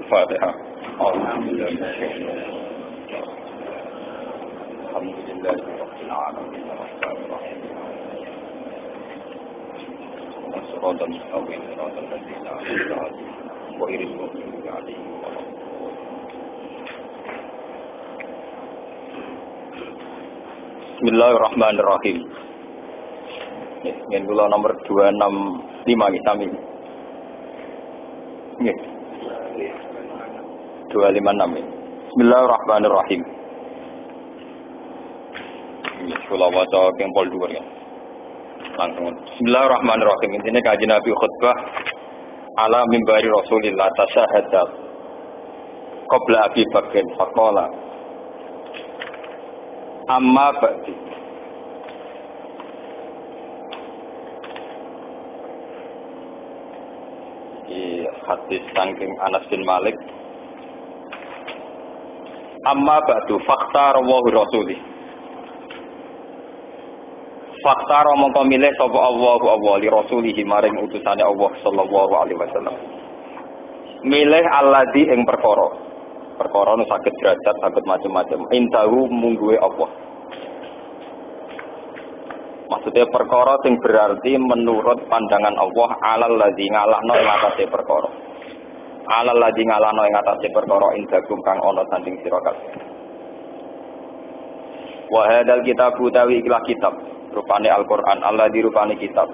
Al-Fatihah. Bismillahirrahmanirrahim. Ini kula nomor 265 kita sami. Nggih. 256. Bismillahirrahmanirrahim. Kula waca ping 2 ya. Langsung. Bismillahirrahmanirrahim. Intine Kanjeng Nabi khutbah ala mimbari Rasulillah tasyahada qabla Abi Bakr faqala amma ba'di. Hadis saking Anas bin Malik. Amma ba'du faktar wa rasuli. Faktar mongko milih sapa Allah li rasulihi maring utusane Allah sallallahu alaihi wasallam. Milih alladzi ing perkara. Perkara nu saged derajat, saged macam-macam. Intahu mungguhe Allah. Maksudnya perkara sing berarti menurut pandangan Allah alal ladzi ngalahno ing atase perkara. Alal ladzi ngalahno ing atase perkara indagum kang ana sanding sira kabeh. Wa hadzal kitab utawi ikhlas kitab rupane Al-Qur'an alladzi rupane kitab.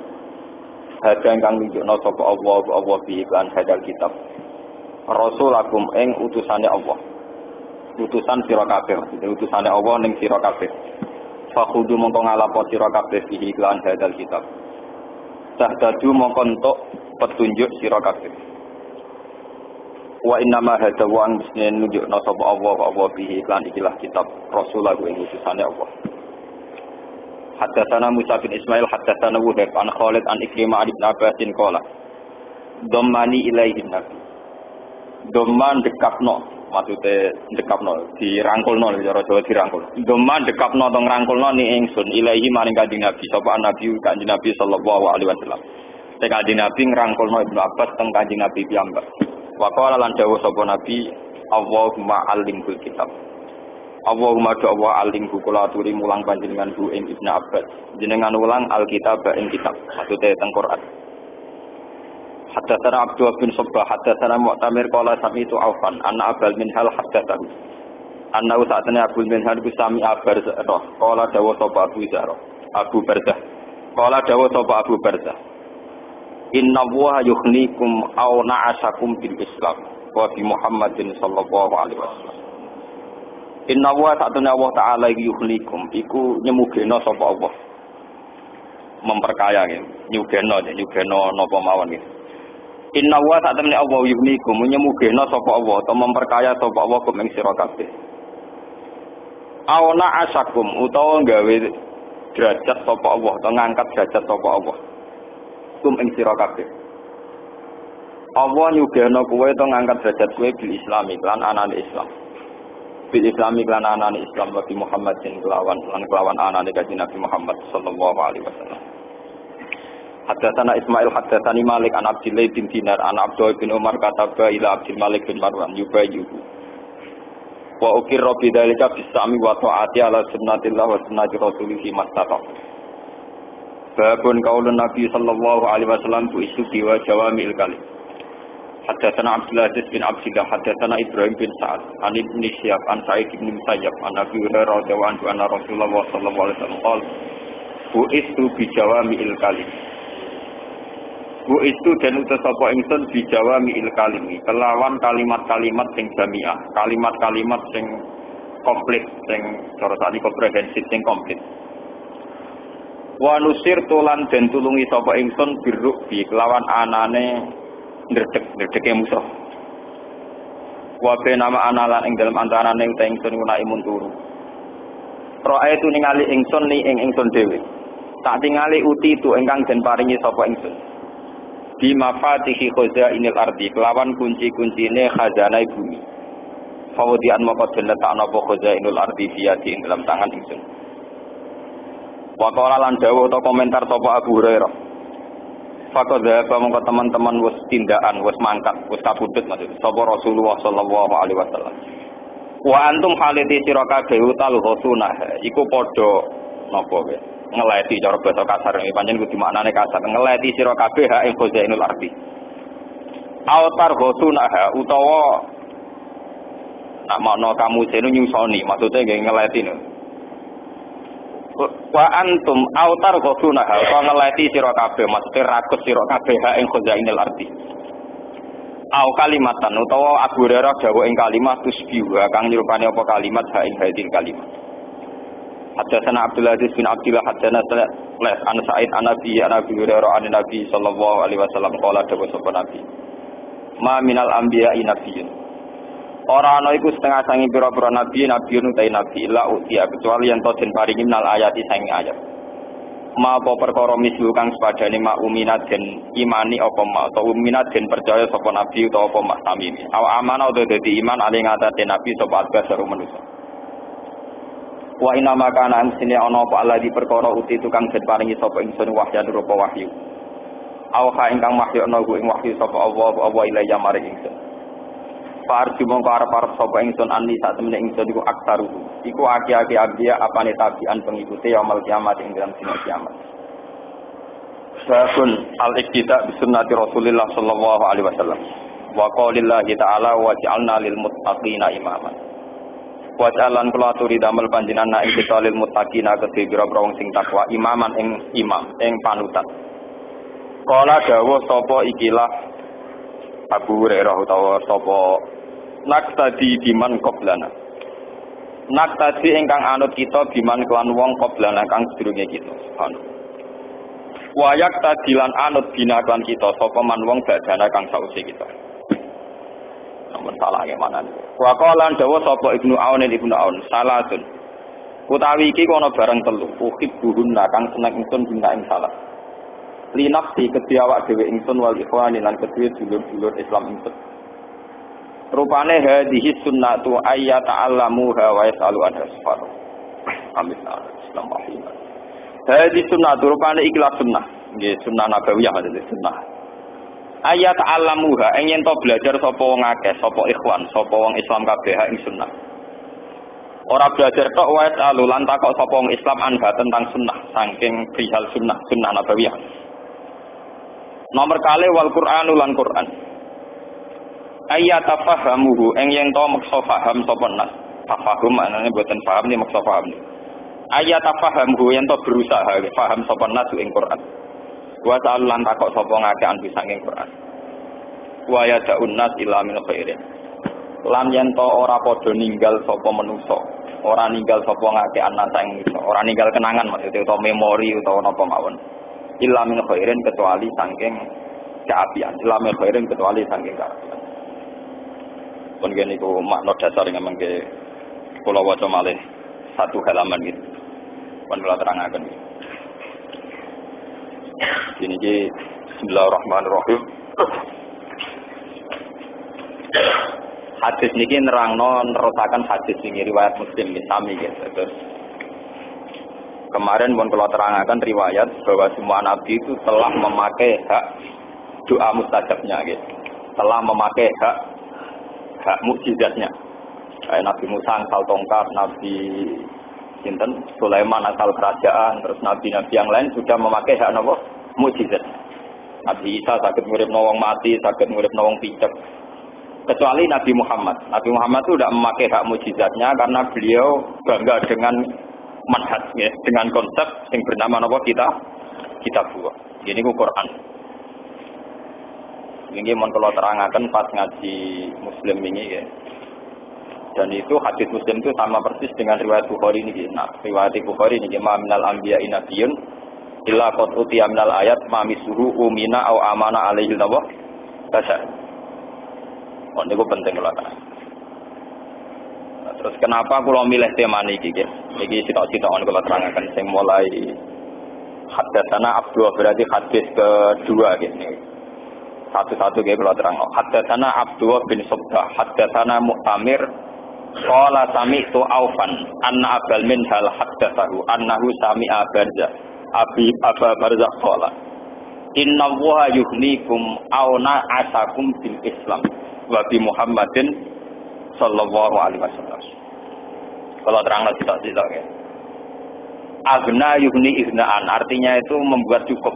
Hadang kang nunjukna sapa Allah bi iklan hadzal kitab. Rasulakum ing utusane Allah. Utusan sira kabeh, utusane Allah ning sira kabeh. Fakhudu mongko ngalapo sira kabeh iki iklan hadal kitab. Tahdadu mongko entuk petunjuk sira kabeh. Wa innama hada wa an bisne nunjukna sapa Allah bihi iklan ikilah kitab Rasulullah ing utusane Allah. Haddatsana Musa bin Ismail haddatsana Wahab an Khalid an Ikrimah bin Abbas qala dhammani ilaihi nabi. Dhamman dekapno maksudnya dekapno dirangkulno cara Jawa dirangkul. Dhamman dekapno to ngrangkulno ni ingsun ilaihi maring Kanjeng Nabi sapa Nabi Kanjeng Nabi sallallahu alaihi wasallam. Kanjeng Nabi ngrangkulno Ibnu Abbas teng Kanjeng Nabi piyambak. Wa qala lan dawuh sapa Nabi Allahumma alimul kitab. Allahumma doa alimku kula aturi mulang panjenengan bu ing Ibnu Abbas. Jenengan ulang alkitab ing kitab maksudnya teng Quran. Haddatsana Abdullah bin Sabbah haddatsana Mu'tamir qala sami'tu Aufan anna Abul Minhal haddatsahu anna sa'atana Abul Minhal ku sami abar roh qala dawa sapa Abu Barzah qala dawa sapa Abu Barzah inna wa yukhnikum aw na'asakum bil Islam wa bi Muhammadin sallallahu alaihi wasallam. Inna wa sa'atana Allah taala yukhnikum iku nyemugeno sapa Allah memperkaya nyugeno napa mawon nggih. Inna wa ta'tamni Allah yuhnikum nyemugena sapa Allah atau memperkaya sapa Allah kum ing sira kabeh. Awana asakum utawa gawe derajat sapa Allah atau ngangkat derajat sapa Allah kum ing sira kabeh. Allah nyugena kowe to ngangkat derajat kowe bil Islam lan anane Islam. Bil Islam lan anane Islam Nabi Muhammadin kelawan anane Kanjeng Nabi Muhammad sallallahu alaihi wasallam. Haddatsana Ismail haddatsani Malik an Abdillah bin Dinar an Abdullah bin Umar kataba ila Abdul Malik bin Marwan yubayyuhu wa ukirra bidzalika bisami wa ta'ati ala sunnatillah wa sunnati rasulih mastata. Babun qaulun Nabi sallallahu alaihi wasallam bu isu biwa jawami'il kalim. Haddatsana Abdullah bin Abdillah haddatsana Ibrahim bin Sa'ad an Ibnu Syihab an Sa'id bin Musayyab an Abi Hurairah radhiyallahu anhu anna Rasulullah sallallahu alaihi wasallam qala bu isu bi jawami'il kalim. Bu itu dan utus sapa ingsun bijawami'il kalimi kelawan kalimat-kalimat sing jamiah, kalimat-kalimat sing komplit, sing cara sakniki komprehensif sing komplit. Wa nusir tulan den tulungi sapa ingsun biruk bi kelawan anane ndredeg-ndredege musuh. Wa nama analan ing dalem antarane uta ingsun ngunai mun turu. Roe tu ningali ingsun ni ing ingsun dhewe. Tak tingali uti tu ingkang den paringi sapa ingsun. Bi mafatihi khazainil ardi kelawan kunci-kuncine khazanah bumi. Fawdian maka diletakna apa khazainul ardi fiati ing dalam tangan ingsun. Wa qala lan dawuh ta komentar sapa Abu Hurairah. Faqadha mongko teman-teman wis tindakan, wis mangkat, wis kapundhut maksud. Sapa Rasulullah sallallahu alaihi wasallam. Wa antum haliti sira kabeh utal husuna iku padha napa wae. Ngeleti cara basa kasar iki pancen kudu maknane kasar. Ngeleti sira kabeh hak ing khazainul ardi. Autar husuna utawa nak makna kamu seno nyusoni maksudnya nggih ngeleti no. Wa antum autar ghusuna ha ngeleti sira kabeh maksudnya rakus sira kabeh hak ing khazainil ardi. Au kalimatan utawa Abu Hurairah dawuh ing kalimat tusbihu kang nyerupane apa kalimat hak ing hadil kalimat. Hadatsana Abdul Aziz bin Abdullah hadatsana an Sa'id an Abi Hurairah an Nabi sallallahu alaihi wasallam qala dawuh sapa Nabi. Ma minal anbiya'i nabiyyun. Ora ana iku setengah sangi pira-pira nabi utai nabi la utia kecuali yen to den paringi minal ayati sangi ayat. Ma apa perkara mislu kang sepadane ma uminat den imani apa ma atau uminat den percaya sapa nabi utawa apa mak tamimi. Aw amana utawa dadi iman ali ngatate nabi sapa albasaru manusa. Wa inna maka ana sine ana apa Allah di perkara uti tukang den paringi sapa ingsun wahyan rupa wahyu. Awha ingkang mahyana ing wahyu sapa Allah ilaiya maring ingsun. Farju mongko arep-arep sapa ingsun ani sak temene ingsun iku aktaru. Iku aki-aki abdiya apane tabian pengikuti yaumul kiamat ing dalam dina kiamat. Sabun al-iktida bi sunnati Rasulillah sallallahu alaihi wasallam. Wa qaulillahi ta'ala wa ja'alna lil muttaqina imaman. Wa ja'alan kula aturi damel panjenengan ing kita lil muttaqina kedhe pira-pira wong sing takwa imaman ing imam ing panutan. Kala dawuh sapa ikilah Abu Hurairah utawa sapa naktadi biman qoblana. Naktadi ingkang anut kita biman kelan wong qoblana kang sedurunge kita. Subhanallah. Wayak tadilan anut bina kelan kita sapa man wong badana kang sause kita. Namun salah nggih manan. Wa qalan dawuh sapa Ibnu Aun salatun. Utawi iki kono bareng telu. Uhibbuhunna kang seneng ingsun bina ing salat. Li nafsi kedhi awak dhewe ingsun wal ikhwani lan kedhi dulur-dulur Islam ingsun. Rupane hadhihi sunnatu ayyata'allamuha wa yas'alu anha sifat. Amin. Bismillahirrahmanirrahim. Hadhihi sunnatu rupane ikhlas sunnah. Nggih sunnah nabawiyah maksudnya sunnah. Ayyata'allamuha ing yen to belajar sapa wong akeh, sapa ikhwan, sapa wong Islam kabeh ing sunnah. Ora belajar tok wae alu lan takok sapa wong Islam anha tentang sunnah saking perihal sunnah nabawiyah. Nomor kali wal Qur'anu lan Qur'an. Ayyatafahamuhu ing yen to maksa paham sapa nas. Tafahum maknane boten paham ni maksa paham. Ayyatafahamuhu yen to berusaha paham sapa nas ing Qur'an. Wa ta'ala lan takok sapa ngakean bisa ing Qur'an. Wa yad'un nas ila min khairin. Lan yen to ora padha ninggal sapa manusa, ora ninggal sapa ngakean nas ing manusa, ora ninggal kenangan maksudnya utawa memori utawa napa mawon. Illa min khairin kecuali saking keapian. Illa min khairin kecuali saking keapian. Pun gini ku makna dasar yang mengke kula waca malih satu halaman gitu. Pun kula terangaken. Ini ki Bismillahirrahmanirrahim. Hadis niki nerangno nerusaken hadis sing riwayat Muslim sami gitu. Terus kemarin pun kalau terangkan riwayat bahwa semua nabi itu telah memakai hak doa mustajabnya gitu. Telah memakai hak mukjizatnya. Kayak Nabi Musa asal tongkat, Nabi sinten Sulaiman asal kerajaan, terus nabi-nabi yang lain sudah memakai hak napa mukjizat. Nabi Isa saged nguripno wong mati, saged nguripno wong picek. Kecuali Nabi Muhammad. Nabi Muhammad itu tidak memakai hak mukjizatnya karena beliau bangga dengan manhaj ya, dengan konsep yang bernama apa kitab buah. Ini ku Quran. Ini mau kalau terangkan pas ngaji Muslim ini ya. Dan itu hadis Muslim itu sama persis dengan riwayat Bukhari ini. Nah, riwayat Bukhari ini ma minal anbiya'i nabiyyun illa qad utiya minal ayat ma misuhu umina au amana alaihi nawa basa. Oh, ini penting kalau terus kenapa kalau milih tema ini gitu? Ini sitok-sitokan kalau terangkan sing mulai hadatsana Abdul berarti hadis kedua gitu. Satu-satu gitu kalau terang. Hadatsana Abdul bin Subah, hadatsana Mu'tamir qala sami'tu Aufan anna Abal Minhal hadatsahu annahu sami'a Barza Aba Barza qala Inna Allaha yughnikum auna asakum bil Islam wa bi Muhammadin sallallahu alaihi wasallam. Kalau teranglah tidak ya. Agna yughni ighnaan artinya itu membuat cukup.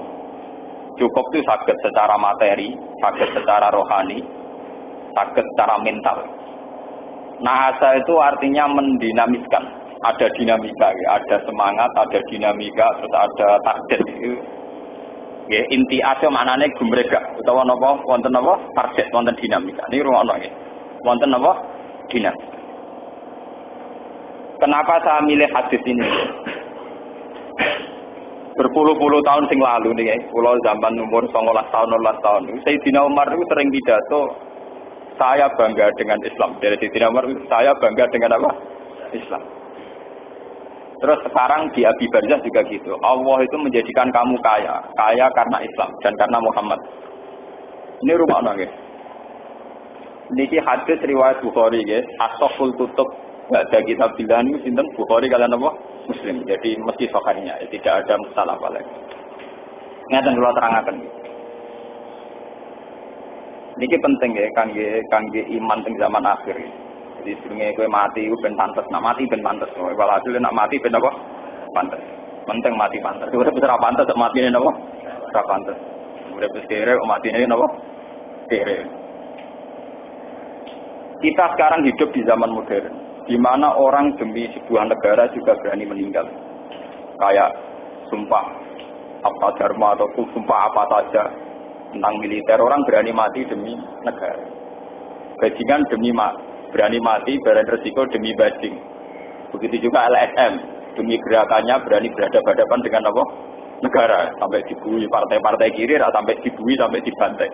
Cukup itu sakit secara materi, sakit secara rohani, sakit secara mental. Na'asa itu artinya mendinamiskan. Ada dinamika, ya. Ada semangat, ada dinamika, terus ada target. Ya, inti asal maknanya gumrega. Utawa napa wonten napa target, wonten dinamika. Ini rumono nggih. Wonten napa dinamika. Kenapa saya milih hadis ini? Berpuluh-puluh tahun sing lalu nih, pulau zaman umur 19 tahun, 16 tahun. Sayyidina Umar itu sering pidato, saya bangga dengan Islam. Dari Sayyidina Umar, saya bangga dengan apa? Islam. Terus sekarang di Abi Barzah juga gitu. Allah itu menjadikan kamu kaya. Kaya karena Islam dan karena Muhammad. Ini rumah nggih. Niki hadis riwayat Bukhari nggih. As-Sahul tutup ada kitab bilan itu sinten Bukhari kalian apa? Muslim. Jadi mesti sahihnya, tidak ada masalah apa lagi. Ngaten kula terangaken. Niki penting ya kangge iman teng zaman akhir. Jadi sedurunge kowe mati ku ben pantes, nak mati ben pantes. Walhasil nak mati ben apa? Pantes. Penting mati pantes. Urip wis ora pantes nek matine napa? Ora pantes. Urip wis kere matine napa? Kere. Kita sekarang hidup di zaman modern, di mana orang demi sebuah negara juga berani meninggal. Kayak sumpah apa dharma atau sumpah apa saja tentang militer, orang berani mati demi negara. Bajingan berani mati, berani resiko demi bajing. Begitu juga LSM, demi gerakannya berani berhadapan-hadapan dengan apa? Negara. Sampai dibui partai-partai kiri, sampai dibui, sampai dibantai.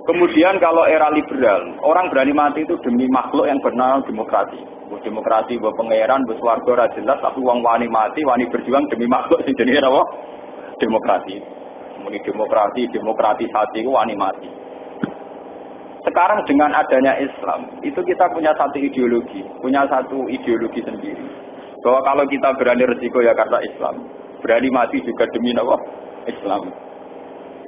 Kemudian kalau era liberal, orang berani mati itu demi makhluk yang bernama demokrasi. Demokrasi, pangeran, warga jelas, tapi uang wani mati, wani berjuang demi makhluk sing jenenge apa? Demokrasi. Kemudian demokratisasi itu wani mati. Sekarang dengan adanya Islam, itu kita punya satu ideologi sendiri. Bahwa kalau kita berani resiko ya karena Islam, berani mati juga demi apa? Islam.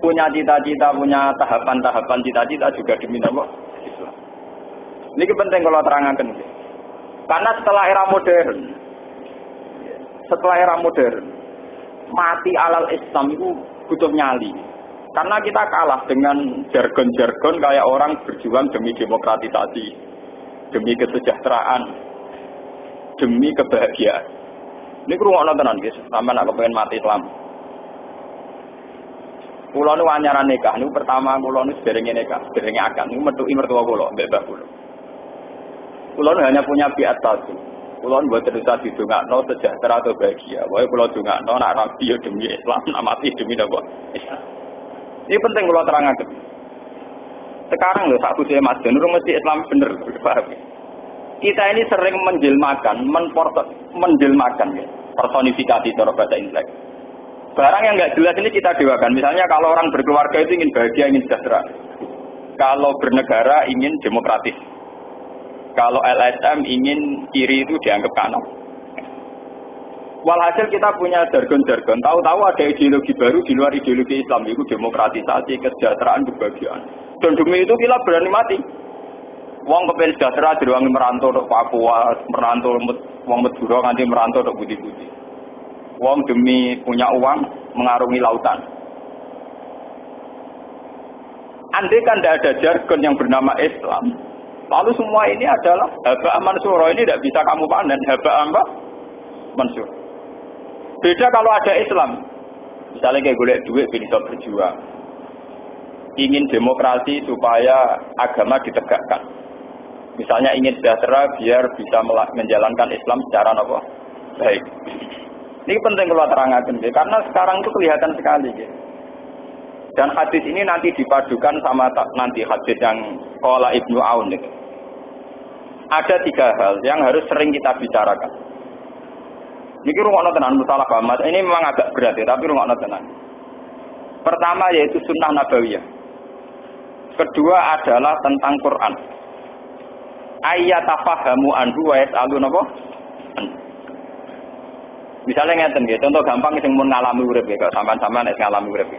Punya cita-cita, punya tahapan-tahapan cita-cita juga demi apa? Islam. Ini penting kalau terangkan. Karena setelah era modern, mati alal Islam itu butuh nyali. Karena kita kalah dengan jargon-jargon kayak orang berjuang demi demokratisasi, demi kesejahteraan, demi kebahagiaan. Ini kurang tenan guys, sampeyan nak kepengin mati Islam. Kula nu anyaran nikah niku pertama kula nu sederenge nikah, sederenge akad niku metuki mertua kula, mbek mbah kula. Kula hanya punya biat satu. Kula mboten usah didongakno sejahtera atau bahagia. Wae kula dongakno nak rabi yo demi Islam, nak mati demi napa? Islam. Ini penting kula terangaken. Sekarang lho sak bujune Mas Den mesti Islam bener, paham. Kita ini sering menjelmakan ya, personifikasi cara bahasa Inggris. Barang yang nggak jelas ini kita dewakan. Misalnya kalau orang berkeluarga itu ingin bahagia, ingin sejahtera. Kalau bernegara ingin demokratis. Kalau LSM ingin kiri itu dianggap kanan. Walhasil kita punya jargon-jargon. Tahu-tahu ada ideologi baru di luar ideologi Islam. Itu demokratisasi, kesejahteraan, kebahagiaan. Dan demi itu kita berani mati. Wong kepen sejahtera diruangi merantau untuk Papua, merantau wong Madura nanti merantau untuk budi-budi. Wong demi punya uang mengarungi lautan. Andai kan tidak ada jargon yang bernama Islam, lalu semua ini adalah haba mansur. Ini tidak bisa kamu panen. Haba mansur. Beda kalau ada Islam. Misalnya kayak golek duit bisa berjuang. Ingin demokrasi supaya agama ditegakkan. Misalnya ingin sejahtera biar bisa menjalankan Islam secara baik. Ini penting kalau terangkan, karena sekarang itu kelihatan sekali. Dan hadis ini nanti dipadukan sama nanti hadis yang qala Ibnu Aun. Ada 3 hal yang harus sering kita bicarakan. Ini rungokno tenan masalah agama. Ini memang agak berat ya, tapi rungokno tenan. Pertama yaitu sunnah nabawiyah. Kedua adalah tentang Quran. Ayyatafahamu anhu wa yas'alun apa? Misalnya ngeten nggih, contoh gampang sing mun ngalami urip ya, sampean-sampean nek ngalami urip.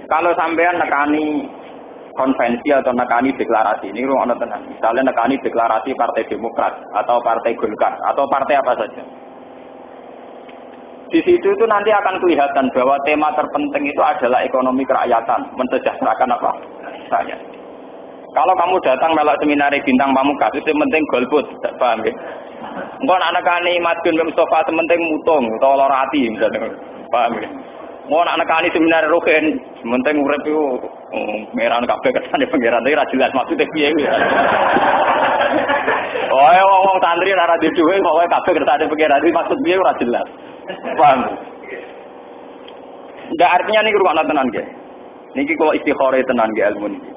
Kalau sampean nekani konvensi atau nekani deklarasi ini ruang tenang. Misalnya nekani deklarasi Partai Demokrat atau Partai Golkar atau partai apa saja. Di situ itu nanti akan kelihatan bahwa tema terpenting itu adalah ekonomi kerakyatan, mensejahterakan apa? Rakyat. Kalau kamu datang melok seminar Bintang Pamungkas itu penting golput, paham ya? Engko anak nekani Madun Mustafa penting mutung atau lorati misalnya, paham ya? Mau anak kali seminar Ruhin, penting urip itu merah kabeh kersane pangeran iki ra jelas maksude piye kuwi. Oh, wong santri ora di duwe kok kabeh kersane pangeran iki maksud piye ora jelas. Paham? Ndak artinya niki rukun tenan nggih. Niki kalau istikharah tenan nggih ilmu niki.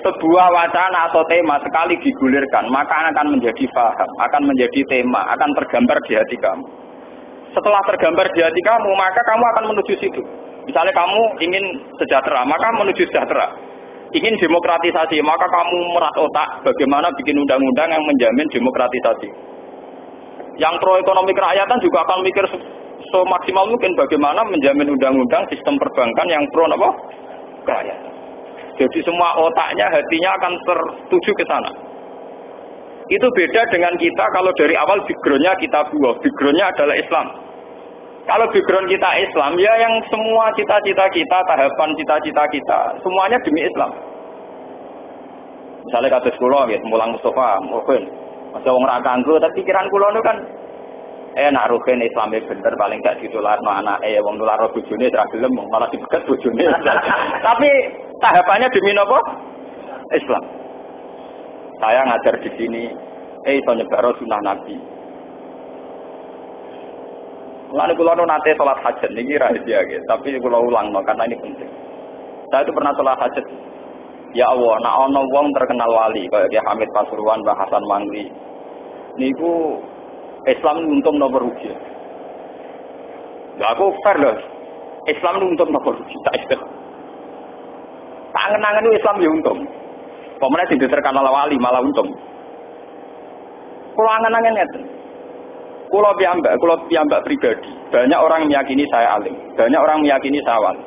Sebuah wacana atau tema sekali digulirkan, maka akan menjadi paham, akan menjadi tema, akan tergambar di hati kamu. Setelah tergambar di hati kamu, maka kamu akan menuju situ. Misalnya kamu ingin sejahtera, maka menuju sejahtera. Ingin demokratisasi, maka kamu merat otak bagaimana bikin undang-undang yang menjamin demokratisasi. Yang pro ekonomi kerakyatan juga akan mikir semaksimal mungkin bagaimana menjamin undang-undang sistem perbankan yang pro apa? Kerakyatan. Jadi semua otaknya, hatinya akan tertuju ke sana. Itu beda dengan kita kalau dari awal background-nya kita buah. Background-nya adalah Islam. Kalau background kita Islam, ya yang semua cita-cita kita, tahapan cita-cita kita, semuanya demi Islam. Misalnya kados kula nggih, mulang Mustafa, mungkin masa wong ra kanggo, tapi pikiran kula itu kan nak rugen Islame bener paling gak ditularno anake, wong nularno bojone ra gelem, malah dibegat bojone. Tapi tahapannya demi napa? Islam. Saya ngajar di sini, iso nyebar sunnah Nabi. Lalu kalau nanti sholat hajat, ini rahasia gitu. Tapi kalau ulang, karena ini penting. Saya itu pernah sholat hajat. Ya Allah, nak ono wong terkenal wali, kayak Kiai Hamid Pasuruan, Mbah Hasan Mangli. Niku Islam untung nomor rugi. Lah aku fair loh. Islam untung nomor rugi, tak istilah. Tak angen-angen itu Islam ya untung. Pemenang sing terkenal wali malah untung. Kalau angen-angen ngeten. Kalau piyambak pribadi, banyak orang meyakini saya alim, banyak orang meyakini saya wali.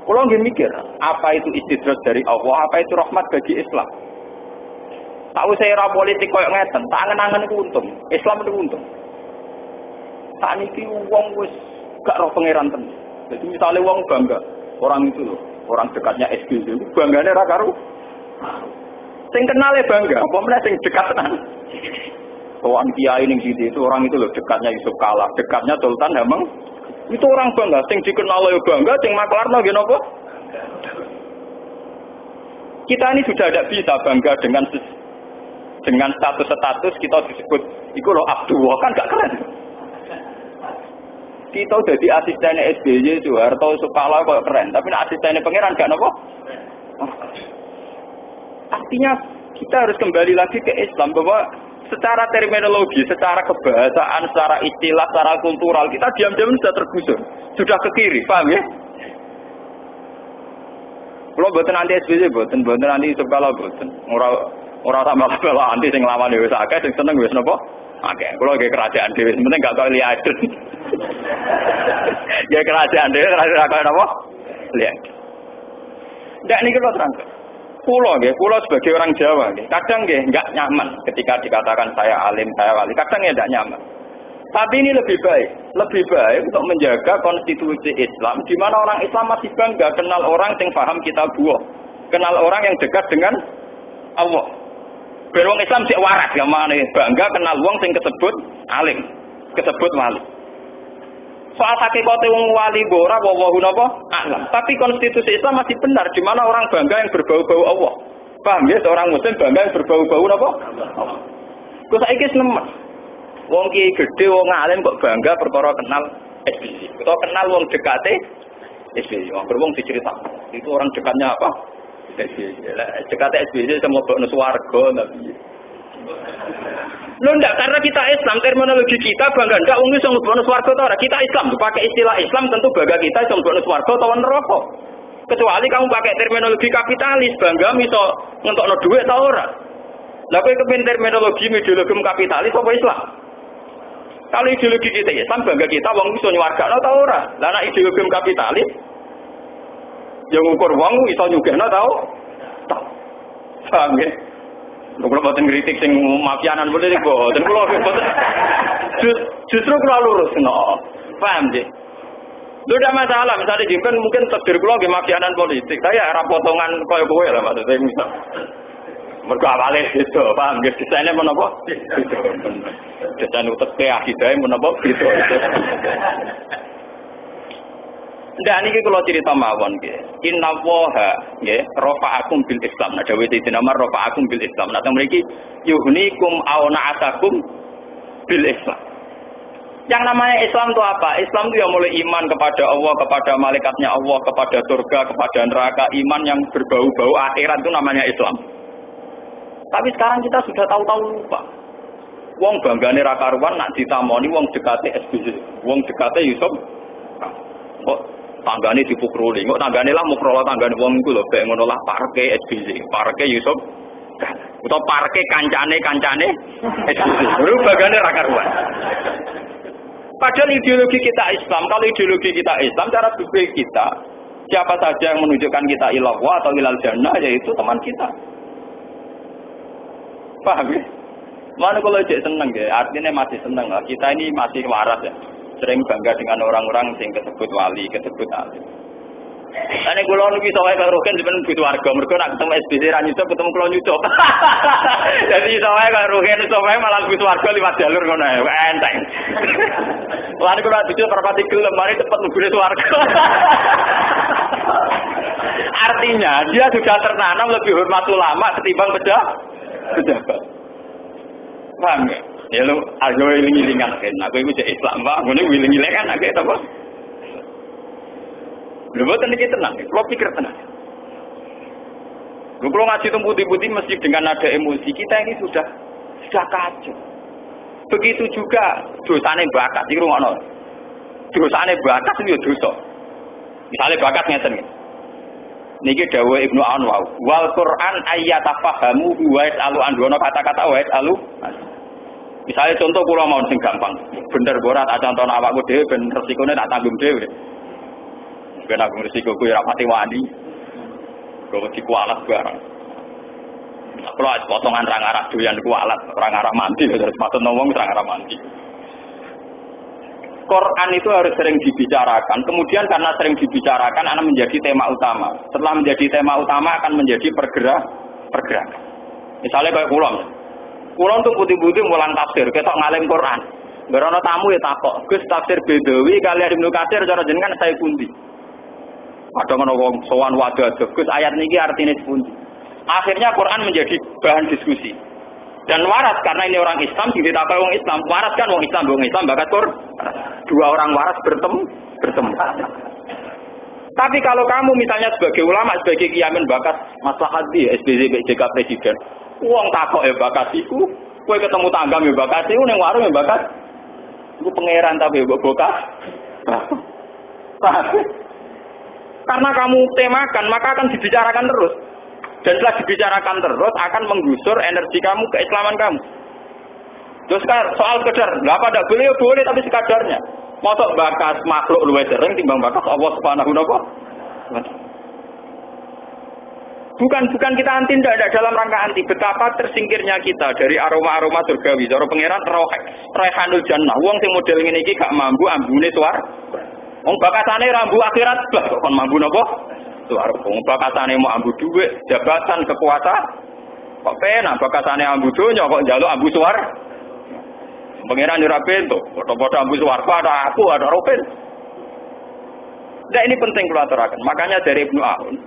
Kalau nggih mikir, apa itu istidraj dari Allah, apa itu rahmat bagi Islam. Tahu saya ra politik koyo ngeten, tak angen-angen itu untung. Islam itu untung. Sakniki wong wis gak roh pangeran tenan. Jadi misalnya wong bangga, orang itu loh, orang dekatnya SBY, banggane ra karo. Sing kenale bangga, apa meneh sing dekat tenan. Soal kiai ning sini itu orang itu loh dekatnya Yusuf Kala, dekatnya Sultan Hameng. Itu orang bangga, sing dikenal ya bangga, sing maklarno nggih napa? Kita ini sudah tidak bisa bangga dengan status-status kita disebut iku lho Abdullah, kan gak keren. Kita jadi asistennya SBY Soeharto Yusuf Kala kok keren, tapi asistennya pangeran gak napa? Artinya kita harus kembali lagi ke Islam bahwa secara terminologi, secara kebahasaan, secara istilah, secara kultural kita diam-diam sudah tergusur, sudah ke kiri, paham ya? Kalau buatan anti SBY, buatan anti Yusuf Kala, buatan orang sama kalau anti sing lawan wis akeh, sing seneng wis napa? Akeh. Kalau kayak kerajaan dhewe, penting gak kau lihat. Ya kerajaan dhewe, kerajaan kau napa? Lihat. Ndak niki kula terang. Kulo sebagai orang Jawa, kadang nggak nyaman ketika dikatakan saya alim, saya wali. Kadang nggak nyaman. Tapi ini lebih baik untuk menjaga konstitusi Islam, di mana orang Islam masih bangga kenal orang yang paham kitabullah, kenal orang yang dekat dengan Allah. Berwong Islam sik waras, gamane bangga kenal wong sing kesebut alim, kesebut wali. Soal hakikate wong wali ora wallahu napa alam. Tapi konstitusi Islam masih benar di mana orang bangga yang berbau-bau Allah. Paham ya, seorang muslim bangga yang berbau-bau napa? Allah. Kok saiki nemen. Wong ki gedhe wong alim kok bangga perkara kenal SBY. Atau kenal wong dekate SBY. Wong berwong diceritakan. Itu orang dekatnya apa? SBY. Dekate SBY sama mlebokno swarga tapi Loh enggak, karena kita Islam, terminologi kita bangga enggak wong iso mlebu swarga ta ora. Kita Islam, pakai istilah Islam tentu bangga kita iso mlebu swarga utawa neraka. Kecuali kamu pakai terminologi kapitalis, bangga iso ngentokno dhuwit ta ora. Lah kowe kepen terminologi ideologi kapitalis apa Islam? Kalau ideologi kita Islam bangga kita wong iso nywargakno ta ora. Lah nek ideologi kapitalis Yang ngukur wong iso nyugihno tau. Tau. Paham nggih? Lha kula boten kritik sing mafianan politik boten kula boten. Justru kula lurus no. Paham nggih? Lho ndak masalah, misalnya jimpen mungkin takdir kula nggih mafianan politik. Saya ora potongan koyo kowe lah maksudnya misal. Mergo awale itu, paham nggih? Desaine menapa? Itu. Desain uteke akidae menapa? Itu. Ndak niki kula cerita mawon nggih. Inna waha nggih rafa'akum bil Islam. Nah dawuh Sayyidina Umar rafa'akum bil Islam. Nah teng mriki yuhnikum aw na'atakum bil Islam. Yang namanya Islam itu apa? Islam itu yang mulai iman kepada Allah, kepada malaikatnya Allah, kepada surga, kepada neraka, iman yang berbau-bau akhirat itu namanya Islam. Tapi sekarang kita sudah tahu-tahu lupa. Wong banggane ra karuan nak ditamoni wong dekate SBC, wong dekate Yusuf. Kok tanggane dipukruli, kok tanggane lah mukrola tanggane wong iku lho bek ngono lah parke SBC, parke Yusuf. Utawa parke kancane SBC. Lho banggane ra karuan. Padahal ideologi kita Islam, kalau ideologi kita Islam, cara berpikir kita, siapa saja yang menunjukkan kita ilallah atau ilal jannah, yaitu teman kita. Paham ya? Mana kalau cek seneng ya, artinya masih seneng lah. Kita ini masih waras ya, sering bangga dengan orang-orang yang disebut wali, disebut alim. Ini kalau nunggu soalnya kalau roken sebenarnya butuh warga, mereka nak ketemu SBC ranyucop, ketemu kalau nyucop. Jadi soalnya kalau roken soalnya malah butuh warga lewat jalur kono ya, enteng. Lalu kalau nyucop perpati gelem, mari cepat nunggu warga. Artinya dia sudah tertanam lebih hormat ulama ketimbang pejabat. Paham nggak? Ya lu agak wiling-wilingan kan, aku itu jadi Islam pak, aku ini wiling-wilingan agak apa? Lho boten iki tenang, kalau pikir tenang. Kalau ngaji itu putih-putih mesti dengan nada emosi, kita ini sudah kacau. Begitu juga dosane bakat, iki ngono. Dosane bakat itu dosa. Misalnya bakat ngeten iki. Niki dawuh Ibnu Anwar, wal Quran ayyatafahamu wa yasalu andono kata-kata wa yasalu. Misalnya contoh kula mau sing gampang. Bener ora tak contohna awakku dhewe ben resikone tak tanggung dhewe. Ben aku resiko ku ora pati wani. Kok dikualat barang. Kalau ada potongan rang arah doyan kualat, rang arah mandi terus patut ngomong rang arah mandi. Quran itu harus sering dibicarakan. Kemudian karena sering dibicarakan akan menjadi tema utama. Setelah menjadi tema utama akan menjadi pergerakan. Misalnya kayak kulon tuh putih-putih mulang tafsir, ketok ngalim Quran. Berono tamu ya takok, Gus tafsir Bedawi kali Ibnu Katsir cara jenengan saya pundi. Ada ngono wong sowan wadah Gus ayat niki artine pundi. Akhirnya Quran menjadi bahan diskusi. Dan waras karena ini orang Islam ditakai orang Islam. Waras kan orang Islam bakat Quran. Dua orang waras bertemu. Tapi kalau kamu misalnya sebagai ulama, sebagai kiamin bakat maslahat di SBY BJK presiden, uang takok ya bakat iku, kowe ketemu tangga ya bakat iku ning warung ya bakat. Iku pangeran tapi bokas. Karena kamu temakan, maka akan dibicarakan terus. Dan setelah dibicarakan terus akan menggusur energi kamu, keislaman kamu. Terus soal sekedar, apa tidak boleh? Boleh tapi sekadarnya. Mosok bakas makhluk luwih sering timbang bakas Allah Subhanahu wa taala. Bukan kita anti, tidak dalam rangka anti. Betapa tersingkirnya kita dari aroma-aroma surgawi. Cara pangeran Raihanul Jannah. Wong sing model ngene iki gak mambu ambune swarga. Wong bakasane rambu akhirat blas kok kon mambu napa? Swarga. Wong bakasane mau ambu dhuwit, jabatan, kekuasaan. Kok penak bakasane ambu donya kok njaluk ambu swarga. Pangeran ora pintu, foto-foto ambu swarga ada aku, ada Robin. Nah ini penting kula aturaken. Makanya dari Ibnu Aun,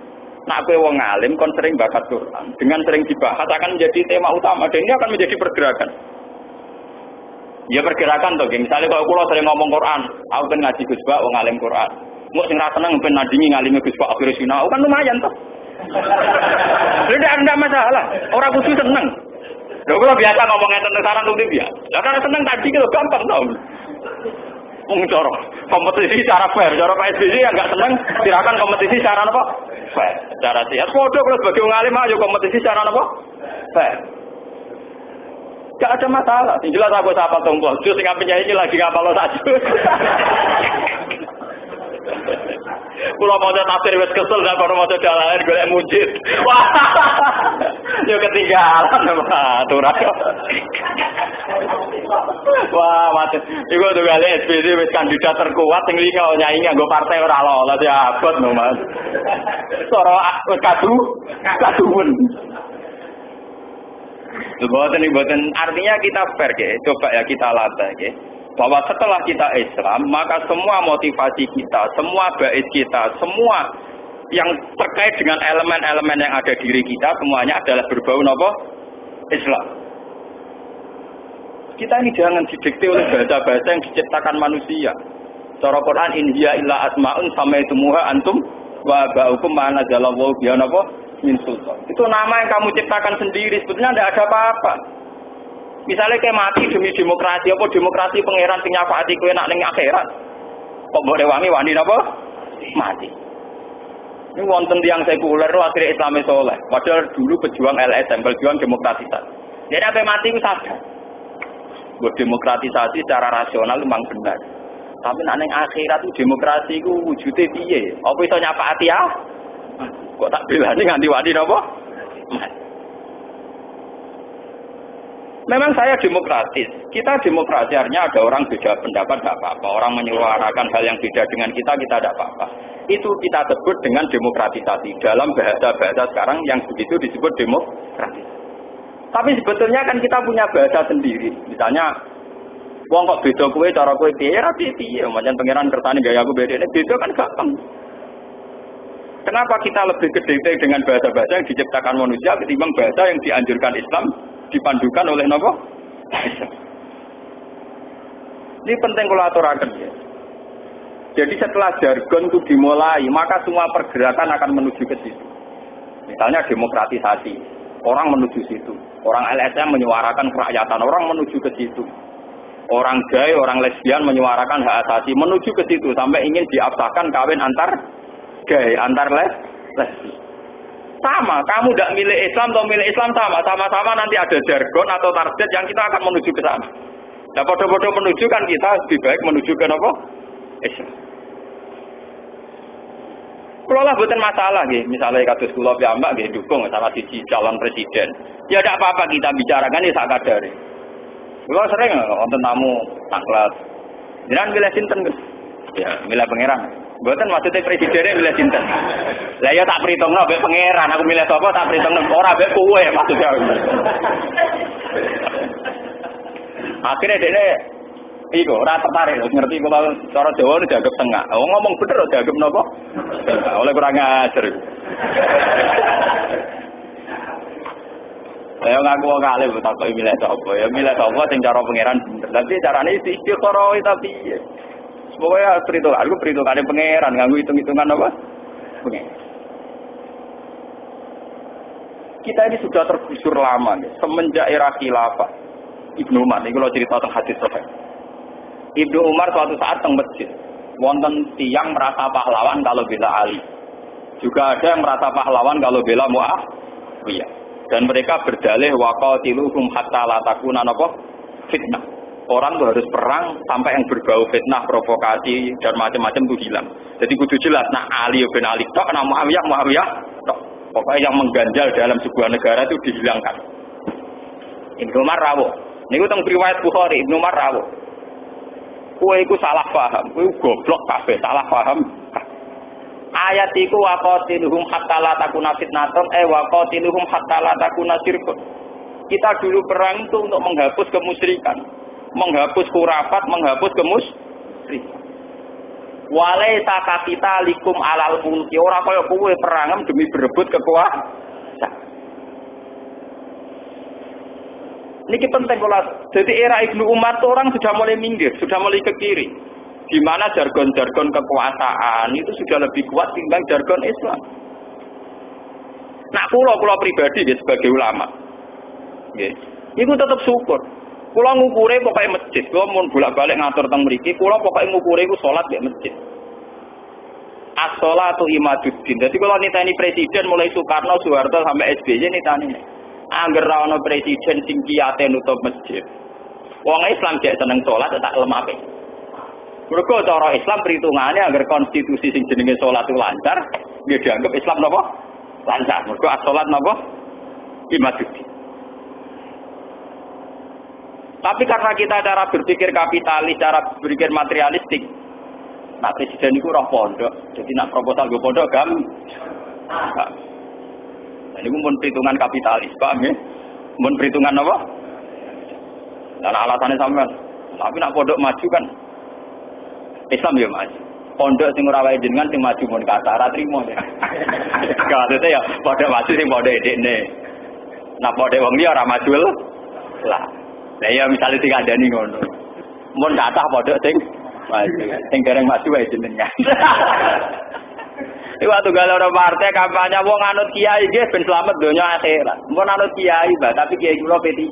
nak kowe wong alim kon sering bakat Quran, dengan sering dibahas akan menjadi tema utama dan ini akan menjadi pergerakan. Ya pergerakan toh, misalnya kalau kula sering ngomong Quran, aku kan ngaji Gus Bak wong alim Quran. Mau sing ra seneng ben nandingi ngalime Gus Bak akhire sinau kan lumayan toh. Tidak masalah, orang kudu seneng. Lho kula biasa ngomongnya tentang sarang kudu biasa. Lah karena seneng tadi kalau gampang toh. Wong cara kompetisi secara fair, cara Pak SBY yang enggak seneng silakan kompetisi secara apa? Fair. Secara sehat padha kalau sebagai wong alim ayo kompetisi secara apa? Fair. Gak ada masalah. Yang jelas aku hafal tongkol. Jus sing penyanyi lagi ngapal lo tak jus. Kula maca tafsir wis kesel gak kono maca dalalan golek mujid. Wah. Yo ketinggalan aturan. Wah, mate. Iku tuh gale SPD wis kandidat terkuat sing iki nyanyi nganggo partai ora lolos ya abot no, Mas. Soro kaduwen. Boten artinya kita fair ke, coba ya kita latih ke. Bahwa setelah kita Islam, maka semua motivasi kita, semua bait kita, semua yang terkait dengan elemen-elemen yang ada diri kita, semuanya adalah berbau nopo Islam. Kita ini jangan didikte oleh bahasa-bahasa yang diciptakan manusia. Cara Quran in hiya illa asmaun samaitumuha antum wa ba'ukum ma nazalallahu biha napa min sultan. Itu nama yang kamu ciptakan sendiri, sebetulnya tidak ada apa-apa. Misalnya kayak mati demi demokrasi, apa demokrasi pangeran sing nyafaati kowe nak ning akhirat. Kok mbok rewangi wani napa? Mati. Ini wonten tiyang sekuler akhirnya Islam soleh. Padahal dulu pejuang LSM, pejuang demokratisasi. Jadi apa mati itu sadar. Buat demokratisasi secara rasional memang benar. Tapi nak ning akhirat itu demokrasi itu wujudnya piye? Apa iso nyafaati ya? Kok tak belani nganti wani napa? Memang saya demokratis. Kita demokrasi artinya ada orang beda pendapat tidak apa-apa. Orang menyuarakan hal yang beda dengan kita tidak apa-apa. Itu kita sebut dengan demokratisasi. Dalam bahasa-bahasa sekarang yang begitu disebut demokratis. Tapi sebetulnya kan kita punya bahasa sendiri. Misalnya, wong kok beda kowe cara kowe piye ra piye. Macam pangeran kertane gaya aku beda. Beda kan gampang. Kenapa kita lebih gede dengan bahasa-bahasa yang diciptakan manusia ketimbang bahasa yang dianjurkan Islam, dipandukan oleh nopo? Ini penting kalau aturaken ya. Jadi setelah jargon itu dimulai, maka semua pergerakan akan menuju ke situ. Misalnya demokratisasi, orang menuju situ. Orang LSM menyuarakan kerakyatan, orang menuju ke situ. Orang gay, orang lesbian menyuarakan hak asasi, menuju ke situ sampai ingin diabsahkan kawin antar gay, antar lesbi. Sama, kamu tidak milih Islam atau milih Islam sama-sama nanti ada jargon atau target yang kita akan menuju ke sana. Nah, bodoh-bodoh menuju kan kita lebih baik menuju ke apa? Islam. Kalau lah bukan masalah, misalnya kasus kula piyambak dukung salah siji calon presiden. Ya tidak apa-apa kita bicarakan ya sak kadare. Kula sering wonten tamu taklas. Jangan milih sinten, ya milih pangeran. Mboten maksudnya presidennya milih sinten. Lah ya tak perhitungno mbek pangeran, aku milih sapa tak perhitungno ora mbek kowe maksudnya. Akhirnya dene iku ora tertarik ngerti kalau cara Jawa dianggap tengah. Oh ngomong bener dianggap napa? Oleh kurang ajar. Saya ngaku kali tak milih sapa. Ya milih sapa sing cara pangeran bener. Tapi carane istiqoroh tapi pokoknya perhitungan pangeran nganggo hitung-hitungan apa? Pangeran. Kita ini sudah tergusur lama nih, semenjak era khilafah Ibnu Umar. Ini kalau cerita tentang hadis sahih. Ibnu Umar suatu saat teng masjid, wonten tiang merasa pahlawan kalau bela Ali. Juga ada yang merasa pahlawan kalau bela Muawiyah. Dan mereka berdalih waqatiluhum hatta la takuna napa fitnah. Orang tuh harus perang sampai yang berbau fitnah, provokasi dan macam-macam itu hilang. Jadi kudu jelas, nah Ali bin Ali tok, nah Muawiyah tok. Pokoknya yang mengganjal dalam sebuah negara itu dihilangkan. Ibnu Umar rawuh. Niku teng riwayat Bukhari, Ibnu Umar rawuh. Kowe iku salah paham, kowe goblok kabeh, salah paham. Ayat iku waqatiluhum hatta la takuna fitnatun waqatiluhum hatta la takuna syirkun. Kita dulu perang itu untuk menghapus kemusyrikan, menghapus khurafat, menghapus kemusyrikan. Walaita kapitalikum alal mulki, ora kaya kowe perang demi berebut kekuasaan. Ini penting kalau jadi era Ibnu Umar itu orang sudah mulai minggir, sudah mulai ke kiri. Di mana jargon-jargon kekuasaan itu sudah lebih kuat timbang jargon Islam. Nah, pulau pribadi dia sebagai ulama, itu tetap syukur. Pulau ngukure pokoknya masjid, pulau mau bolak-balik ngatur teng mriki, pulau pokoknya ngukure itu sholat di masjid. As-sholatu imaduddin. Jadi kalau nitani presiden mulai Soekarno, Soeharto sampai SBY nitani. Angger ra ono presiden sing kiyate nutup masjid. Wong Islam jek seneng salat tak lemah ape. Mergo cara Islam perhitungannya agar konstitusi sing jenenge salat lancar, dia dianggap Islam napa? Lancar. Mergo as-salat napa? Imaduddin. Tapi karena kita cara berpikir kapitalis, cara berpikir materialistik, nak presiden itu roh pondok, jadi nak proposal gue pondok gampang. Ini pun perhitungan kapitalis, paham ya? Pun perhitungan apa? Dan alasannya sama, tapi nak pondok maju kan? Islam ya maju. Pondok sing ora wae jenengan sing maju mun kata ora trimo ya. Maksudnya ya pondok maju sing pondok edekne. Nah pondok wong liya ora maju lah. Lah ya misale dikandani ngono. Mun kathah pondok sing maju. Sing dereng maju wae jenengan. Iku atuh gale ora partai kampanye wong anut kiai nggih ben slamet donya akhirat. Mun anut kiai Mbak, tapi kiai kula P3.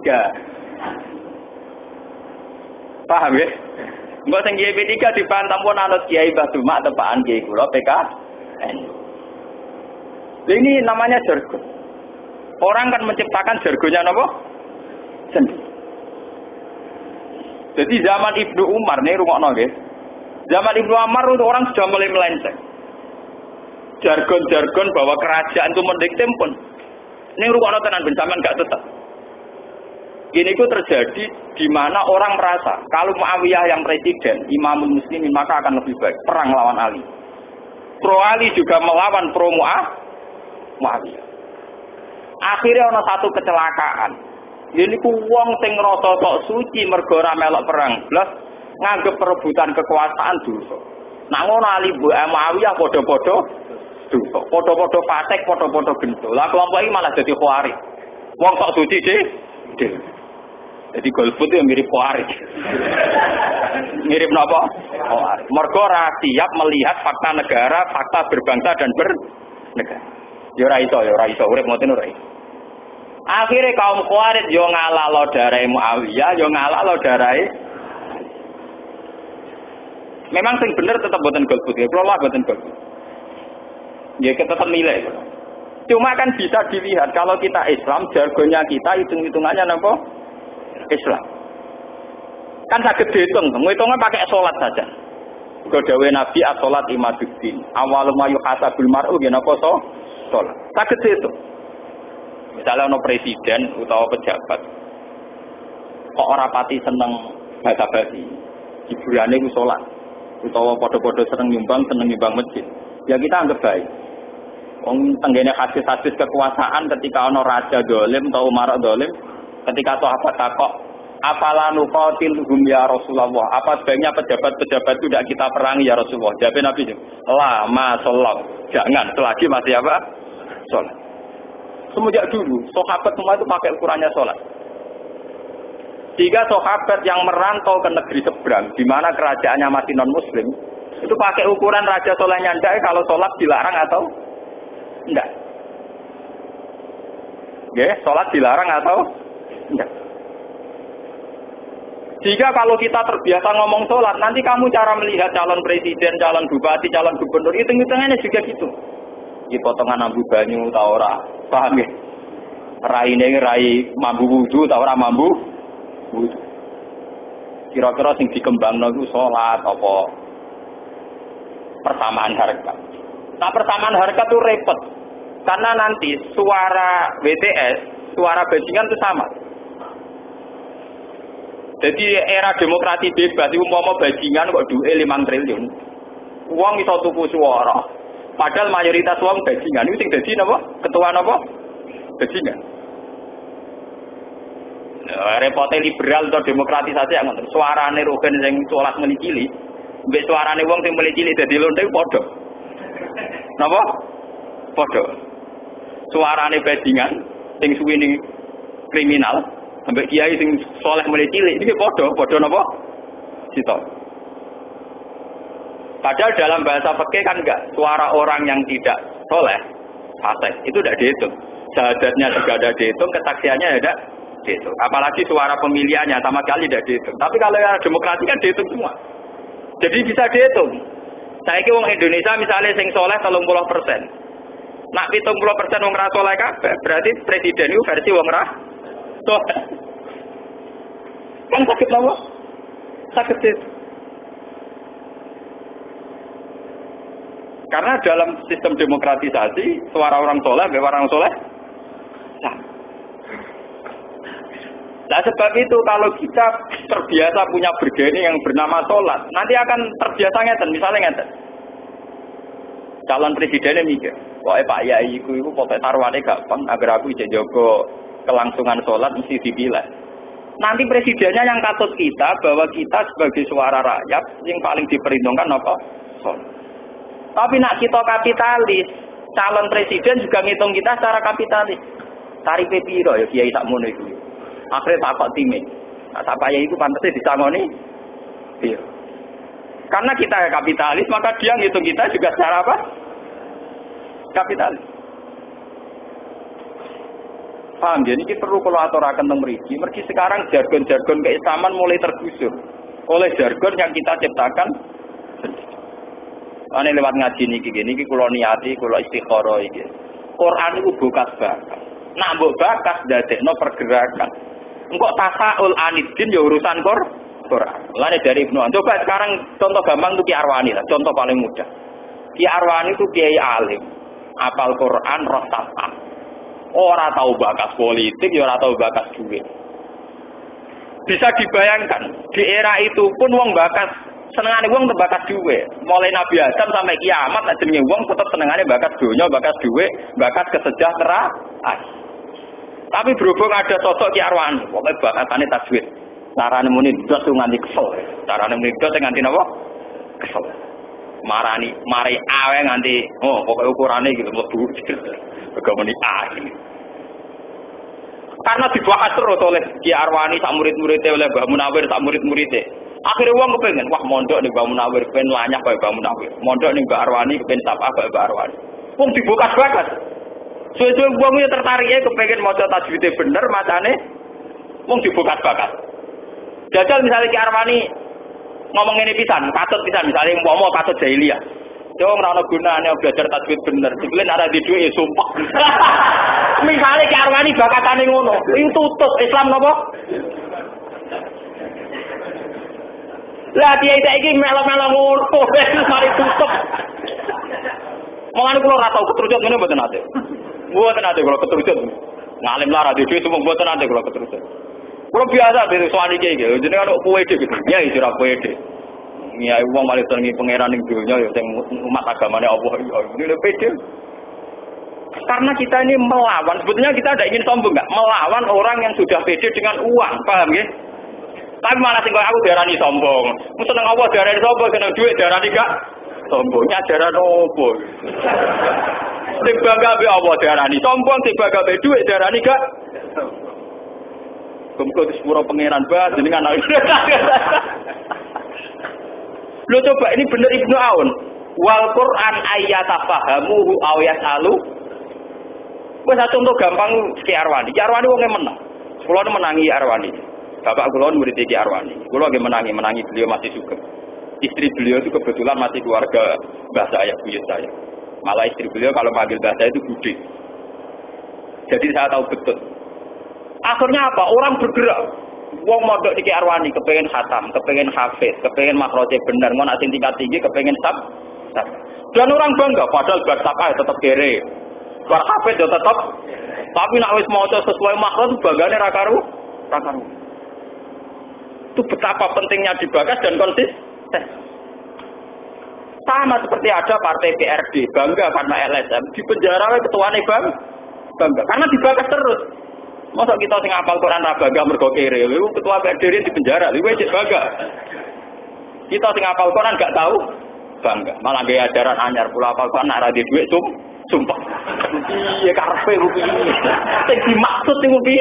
Paham ya? Mbok sing kiai P3 dipantang pun anut kiai Mbah Dumak tepaan kiai kula PKN. Ini namanya jargon. Orang kan menciptakan jargonnya napa? Sendiri. Jadi zaman Ibnu Umar nih rungokno nggih. Zaman Ibnu Umar itu orang sudah mulai melenceng. Jargon-jargon bahwa kerajaan itu mendikte pun. Ini rungokno tenan ben sampean gak tetep. Ini itu terjadi di mana orang merasa kalau Muawiyah yang presiden, Imamul Muslimin maka akan lebih baik perang lawan Ali. Pro Ali juga melawan pro Muawiyah. Akhirnya ada satu kecelakaan. Ini ku wong sing ngrasa tok suci mergo ora melok perang, blas nganggep perebutan kekuasaan dosa. Nak ngono Ali Muawiyah padha-padha dosa, padha-padha fasik, padha-padha gento. Lah kelompok iki malah dadi khawarij. Wong tok suci dhewe. Jadi golput itu mirip Khawarij. Mirip napa? Khawarij. Mergo ora siap melihat fakta negara, fakta berbangsa dan bernegara. Ya ora iso urip ngoten ora iso. Akhire kaum Khawarij yo ngalalo darahe Muawiyah, yo ngalalo darahe. Memang sing bener tetap boten golput, ya kula boten golput. Ya tetap milih. Cuma kan bisa dilihat kalau kita Islam, jargonnya kita hitung-hitungannya napa? Islam. Kan saged dihitung, ngitungnya pakai salat saja. Kok dawuh Nabi as-salat imaduddin. Awal ma yuhasabul mar'u yen apa salat. Saged dihitung. Misalnya ono presiden utawa pejabat kok ora pati seneng basa-basi. Hiburane ku salat. Utawa padha-padha seneng nyumbang masjid. Ya kita anggap baik. Wong tenggene hadis-hadis kekuasaan ketika ono raja dolim atau umara dolim, ketika sahabat takok, "Afala nuqatilhum ya Rasulullah?" Apa sebaiknya pejabat-pejabat itu tidak kita perangi ya Rasulullah? Jawab Nabi, "La ma sallallahu." Jangan, selagi masih apa? Salat. Semenjak dulu, sahabat semua itu pakai ukurannya salat. Jika sahabat yang merantau ke negeri seberang, di mana kerajaannya masih non-muslim, itu pakai ukuran raja solehnya ndak kalau salat dilarang atau enggak. Nggih, salat dilarang atau enggak. Jika kalau kita terbiasa ngomong sholat, nanti kamu cara melihat calon presiden, calon bupati, calon gubernur, hitung-hitungannya juga gitu. Di potongan ambu banyu, tau ora, paham ya? Raine rai mambu wudu, tau ora mambu wudu. Kira-kira sing dikembangno iku sholat apa persamaan harkat. Nah persamaan harkat itu repot, karena nanti suara BTS, suara bajingan itu sama. Jadi era demokrasi bebas itu umpama bajingan kok duwe 5 triliun. Uang iso tuku suara. Padahal mayoritas uang bajingan itu sing dadi napa? Ketua napa? Bajingan. Nah, repote liberal atau demokratisasi yang ngoten. Suarane rogen sing salat meni cilik, mbek suarane wong sing meni cilik dadi lonte padha. Napa? Padha. Suarane bajingan sing suwene kriminal sampai kiai sing soleh mulai cilik ini podo napa? Cita. Padahal dalam bahasa fikih kan enggak, suara orang yang tidak soleh, fasik itu tidak dihitung. Syahadatnya juga ada dihitung, kesaksiannya ada dihitung. Apalagi suara pemilihannya sama sekali tidak dihitung. Tapi kalau yang demokrasi kan dihitung semua. Jadi bisa dihitung. Saya kira orang Indonesia misalnya sing soleh 30%. Nak 70% wong ra soleh kabeh, berarti presiden itu versi wong ra soleh. Kan sakit apa? Sakit itu. Karena dalam sistem demokratisasi, suara orang soleh, orang soleh, sah. Nah sebab itu kalau kita terbiasa punya bergeni yang bernama sholat, nanti akan terbiasa ngeten, misalnya ngeten. Calon presidennya mikir, wah Pak Yai itu pokoknya taruhannya gampang, agar aku bisa jaga kelangsungan sholat mesti dipilih. Nanti presidennya yang katut kita, bahwa kita sebagai suara rakyat yang paling diperhitungkan apa? Sholat. Tapi nak kita kapitalis, calon presiden juga ngitung kita secara kapitalis. Tarife piro ya Kiai sakmono iku. Akhirnya takok time. Nah, apa ya itu pantasnya disangoni? Iya. Karena kita kapitalis, maka dia ngitung kita juga secara apa? Kapitalis. Paham ya? Ini perlu kalau aturakan tentang merigi. Mergi sekarang jargon-jargon keislaman mulai tergusur oleh jargon yang kita ciptakan. Ane lewat ngaji niki kula niati, kula istikharah iki. Quran itu bekas bakas. Nak mbok bakas dadekno pergerakan. Engkok tasaul anidin ya urusan Quran. Lane dari Ibnu. Coba sekarang contoh gampang itu Ki Arwani lah, contoh paling mudah. Ki Arwani itu kiai alim, apal Quran roh tafsir. Ora tahu bakas politik, ya ora tahu bakas duit. Bisa dibayangkan, di era itu pun wong bakas senengane wong bakas duit. Mulai Nabi Adam sampai kiamat nek jenenge wong tetep senengane bakas donya, bakas duit, bakas kesejahteraan. Tapi berhubung ada sosok Ki Arwani, pokoke bakasane tajwid. Carane muni ndos nganti kesel. Carane muni ndos nganti napa? Kesel. Mari awe nganti pokoke ukurane iki mlebu. Begamane ae. Karena dibahas terus oleh Ki Arwani sak murid-muridé oleh Mbah Munawir sak murid-muridé. Akhire wong kepengin, wah mondok ning Mbah Munawir ben lanyah kaya Mbah Munawir. Mondok ning Mbah Arwani kepen sapa kaya Mbah Arwani. Wong dibukas-bukas. Suwe-suwe wong yo tertarike kepengin maca tajwide bener macane wong dibukas-bukas. Jajal misalnya Ki Arwani ngomong ini pisan, patut pisan misalnya umpama patut jahiliyah. Yo ora ono gunane belajar tajwid bener. Diklen ora di duwe sumpah. Misalnya Ki Arwani bakatane ngono, iku tutup Islam napa? Lah dia iki melo-melo ngono, wis mari tutup. Mulane kula ora tau keterucut ngene mboten ate. Mboten ate kula keterucut. Ngalim lara dhewe semua mboten ate kula keterucut. Kula biasa ben sowan iki nggih, jenenge ana kowe dhewe. Ya iki ora kowe dhewe. Ya wong mari tengi pangeran ning donya ya sing umat agamane Allah ya ini pede. Karena kita ini melawan, sebetulnya kita tidak ingin sombong enggak, melawan orang yang sudah pede dengan uang, paham ya? Tapi malah sing aku diarani sombong. Mu seneng Allah diarani sombong, seneng duit diarani gak sombongnya diarani opo. Sing bangga be Allah diarani sombong, sing bangga be duit diarani gak. Kumpul di sepuro pangeran bah jenengan anak. Lo coba ini bener Ibnu Aun. Wal Quran ayatafahamuhu aw yasalu. Wes contoh gampang Ki Arwani. Ki Arwani wong menang. Kula menangi Arwani. Bapak kula murid Ki Arwani. Kula nggih menangi beliau masih sugeng. Istri beliau itu kebetulan masih keluarga mbah saya, buyut saya. Malah istri beliau kalau panggil mbah saya itu Budi. Jadi saya tahu betul. Akhirnya apa? Orang bergerak. Wong mondok Ki Arwani kepengen khatam, kepengen hafiz, kepengen makroje bener, ngono sing tingkat tinggi kepengen sab. Dan orang bangga padahal bab sabah tetap kere. Bar hafiz ya tetap. Tapi nek wis maca sesuai makhraj banggane ra karu. Itu betapa pentingnya dibagas dan konsisten. Sama seperti ada partai PRD bangga karena LSM di penjara ketuane bangga karena dibagas terus. Masa kita sing hafal Quran ra bangga mergo kere, lho ketua PRD di penjara, lho wis bangga. Kita sing hafal Quran gak tahu bangga, malah gaya ajaran anyar pula hafal Quran ra di dhuwit sumpah. Iya karepe rupi. Sing dimaksud sing rupi.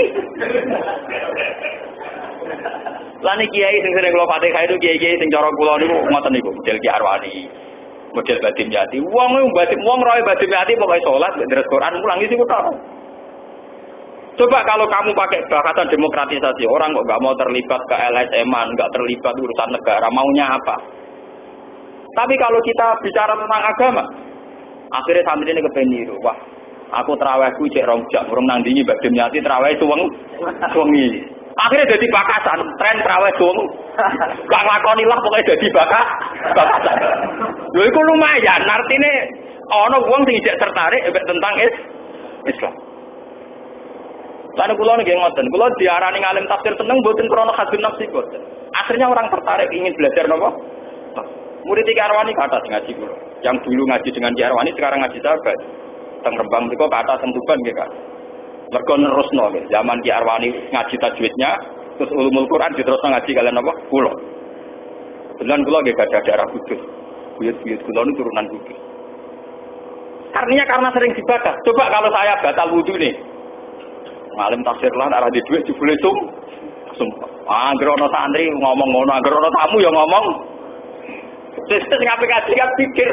Lan iki kiai sing sering kula Fatihah itu kiai-kiai sing cara kula niku ngoten niku, model Ki Arwani. Model Badim Yati. Wong roe Badim Yati pokoke salat, deres Quran mulang isi kok. Coba kalau kamu pakai bahasa demokratisasi, orang kok nggak mau terlibat ke LSM-an, nggak terlibat urusan negara, maunya apa? Tapi kalau kita bicara tentang agama, akhirnya santri ini kepeniru. Wah, aku terawihku cek rongjak, urung nandingi Badim Yati terawih suwengi. Akhirnya jadi bakasan, tren terawih suwengi. Gak nglakoni lah pokoknya jadi bakasan. Lho iku lumayan, artine ana wong sing ijek tertarik tentang Islam. Lan kula nggih ngoten, kula diarani ngalim tafsir seneng mboten krana hadun nafsi boten. Akhirnya orang tertarik ingin belajar napa? Murid Ki Arwani kata ngaji kula. Yang dulu ngaji dengan Ki Arwani sekarang ngaji sahabat. Teng Rembang mriku kata teng Tuban nggih, Kak. Mergo nerusno nggih. Zaman Ki Arwani ngaji tajwidnya, terus ulumul Quran diterusno ngaji kalian napa? Kula. Beneran kula nggih gadah daerah Kudus. Buyut-buyut kula niku turunan Kudus. Artinya karena sering dibaca. Coba kalau saya batal wudu nih. Ngalim tafsir lan arah di dhuwit jebule sumpah. Anggere ana santri ngomong ngono, anggere ana tamu ya ngomong. Sistem ngapain kasih kan pikir,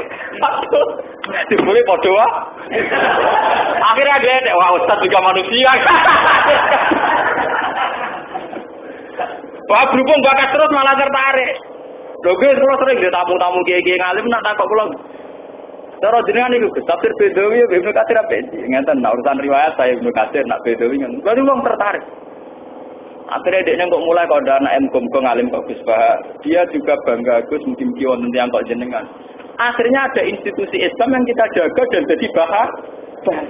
jebule padha wae. Akhirnya dia, wah ustaz juga manusia. Wah berhubung bakat terus malah tertarik. Lho guys, terus sering dia tamu-tamu kiai-kiai ngalim nak takok kula. Cara jenengan niku tafsir Bedawi ya Ibnu Katsir apa iki? Ngeten urusan riwayat saya Ibnu Katsir nak Bedawi ngono. Berarti wong tertarik. Akhirnya dekne kok mulai kok ada anak MKM kok ngalim kok Gus Pak. Dia juga bangga Gus mungkin kiwon yang kok jenengan. Akhirnya ada institusi Islam yang kita jaga dan jadi bahagia.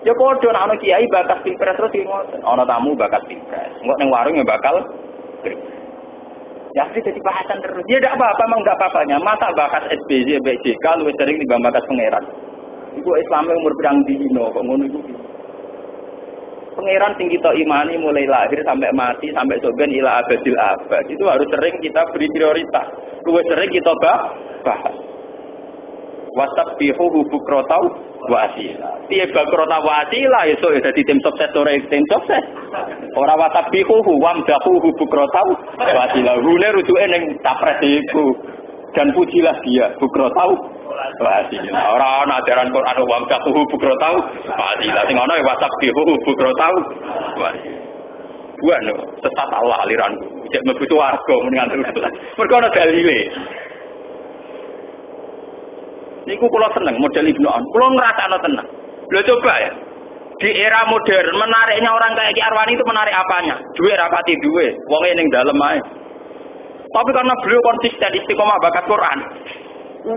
Ya padha ana kiai bakat pilpres terus ngoten. Ana tamu bakat pilpres. Engko ning warung ya bakal ya jadi bahasan terus. Dia tidak apa-apa, memang tidak apa-apanya. Masa bahas SBY, BJK, lu sering dibahas bahas pangeran. Itu Islamnya umur berang dino, kok ngono itu. Pangeran sing kita imani mulai lahir sampai mati, sampai soben ila abadil abad. Itu harus sering kita beri prioritas. Lu sering kita bahas. Wasabbihuhu bukrotau wa asila. Piye bukrotau wa asila iso dadi tim sukses ora tim sukses. Ora wasabbihuhu wamdahuhu bukrotau wa asila. Hune rujuke ning capres iku. Dan pujilah dia bukrotau wa asila. Ora ana ajaran Quran wamdahuhu bukrotau wa asila. Sing ana wasabbihuhu bukrotau wa asila. Bukan sesat Allah aliranku. Cek mlebu warga mendingan terus. Mergo ana dalile. Niku kula seneng model Ibnu Aun. Kula ngrasakno tenang. Lho coba ya. Di era modern menariknya orang kayak Ki Arwani itu menarik apanya? Duwe rapati duwe, wonge ning dalem ae. Tapi karena beliau konsisten istiqomah bakat Quran.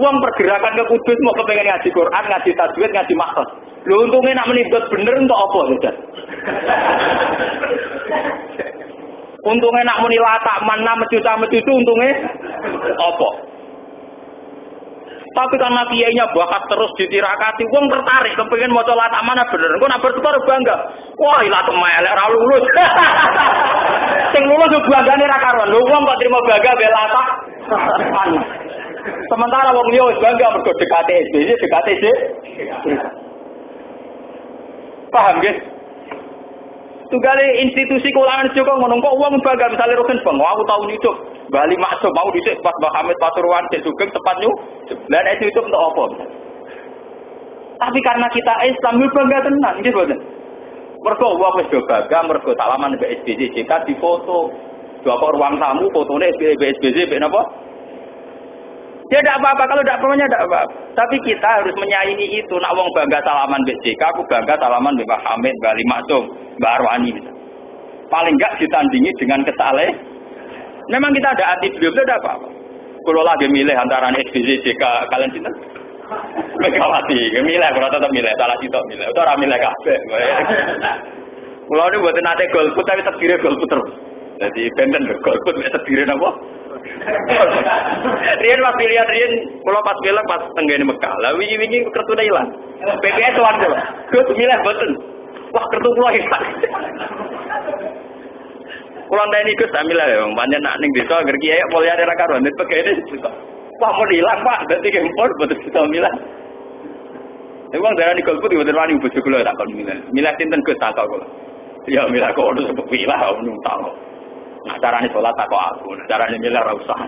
Uang pergerakan ke Kudus mau kepengen ngaji Quran, ngaji tajwid, ngaji makrot. Lho untungnya nak menibet bener untuk apa sudah? Untungnya nak muni latak mana mecuca-mecucu untungnya apa? Tapi karena kiainya bakat terus ditirakati, wong tertarik kepengen maca latak mana bener. Engko nak bertukar bangga. Wah, latak melek ora lulus. Sing lulus yo banggane ra karuan. Lho wong kok trimo bangga be latak. Sementara wong liya wis bangga mergo dekate SBY, dekate SBY. Paham nggih? Tunggale institusi keulangan Joko ngono kok wong bangga misale Rukin Bang, aku tau hidup Bali maksud mau dhisik pas Mbah Hamid Pasuruan Cek Sugeng tepat nyu. Lah nek itu untuk apa? Tapi karena kita Islam bangga tenan nggih boten. Mergo wong wis do bangga mergo salaman mbek SBY JK difoto. Dua ruang tamu fotone SBY napa? Ya tidak apa-apa, kalau tidak punya tidak apa-apa. Tapi kita harus menyaingi itu. Nak wong bangga salaman BJK, aku bangga salaman Mbak Hamid, Mbak Ali Maksum, Mbak Arwani. Paling enggak ditandingi dengan kesaleh. Memang kita ada hati beliau, tidak apa-apa. Kalau lagi milih antara SBY, JK, kalian cinta? Megawati, milih, kalau tetap milih, salah sitok milih. Itu orang milih kabeh. Kalau ini buatin nanti golput, tapi terdiri golput terus. Jadi benten golput, terdiri apa? Rian pas pilihan Rian, kalau pas bilang pas tenggene Mekah, lah wingi kertune ilang. PPS tuan kula. Gus milih boten. Wah kertu kula ilang. Kula ndani Gus ambil ae wong pancen nak ning desa agar kiai mulyane ra karuan pegene. Wah mau ilang Pak, dadi kempor boten bisa milih. Wong darani golput boten wani bojo kula tak kon milih. Milih sinten Gus tak kok. Ya milih kok ono sebab milih ono tak. Nah, caranya sholat tak kok aku, caranya milih usah.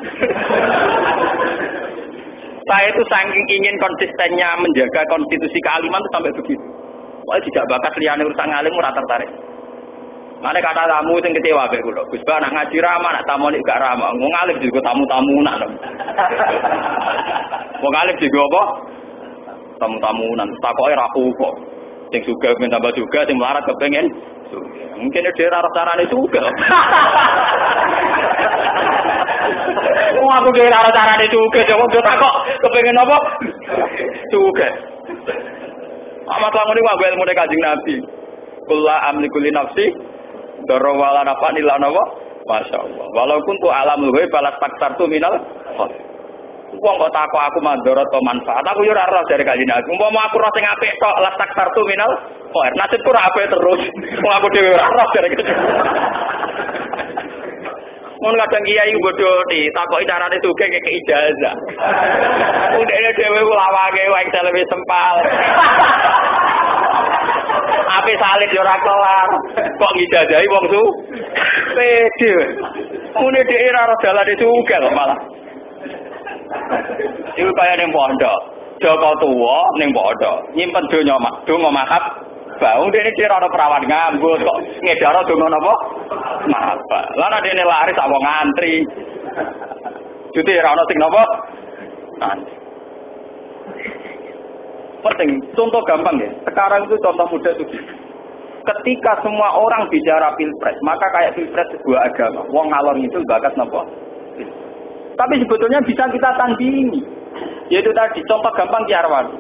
Saya itu saking ingin konsistennya menjaga konstitusi kealiman itu sampai begitu. Wah, tidak bakat liyane urusan ngalim ora tertarik. Mane kata tamu sing kecewa mek kula. Gus Ba nak ngaji ramah, nak tamu nek gak ramah. Wong alim juga tamu-tamu nak. Wong alim juga apa? Tamu-tamu nan takoke ra kok. Sing juga minta juga, sing melarat kepengen. Mungkin dia arah carane juga. Wong aku dhewe ora carane sugih, coba yo takok kepengin apa? Sugih. Amat lamun iki wae ilmu Kanjeng Nabi. Kula amliku li nafsi dara wala napa ila napa? Masyaallah. Walaupun tu alamul ghaib balas taksartu minal khair. Wong kok takok aku mandharat atau manfaat, aku yo ora roh dari Kanjeng Nabi. Umpama aku roh sing apik tok las taksartu minal khair. Nasibku ora apik terus. Wong aku dhewe ora roh dari Kanjeng Nabi. Mun kadang kiai bodho ditakoki carane sugih kek ijazah. Udene dhewe ulawake wae telewi sempal. Ape salib yo ora kelar. Kok ngijazahi wong su? Pede. Mune dhek ora ora dalane sugih kok malah. Iku kaya ning pondok. Joko tuwa ning pondok. Nyimpen donya mak, donga mahab. Bau dene kira ana perawan ngambut kok ngedaro donga napa? Napa? Lah nek dene laris sak wong ngantri. Jute ora ana sing napa? Antri. Penting, contoh gampang ya. Sekarang itu contoh mudah itu. Ketika semua orang bicara pilpres, maka kayak pilpres sebuah agama. Wong ngalor itu bakat napa? Tapi sebetulnya bisa kita tandingi. Yaitu tadi contoh gampang Ki Arwani.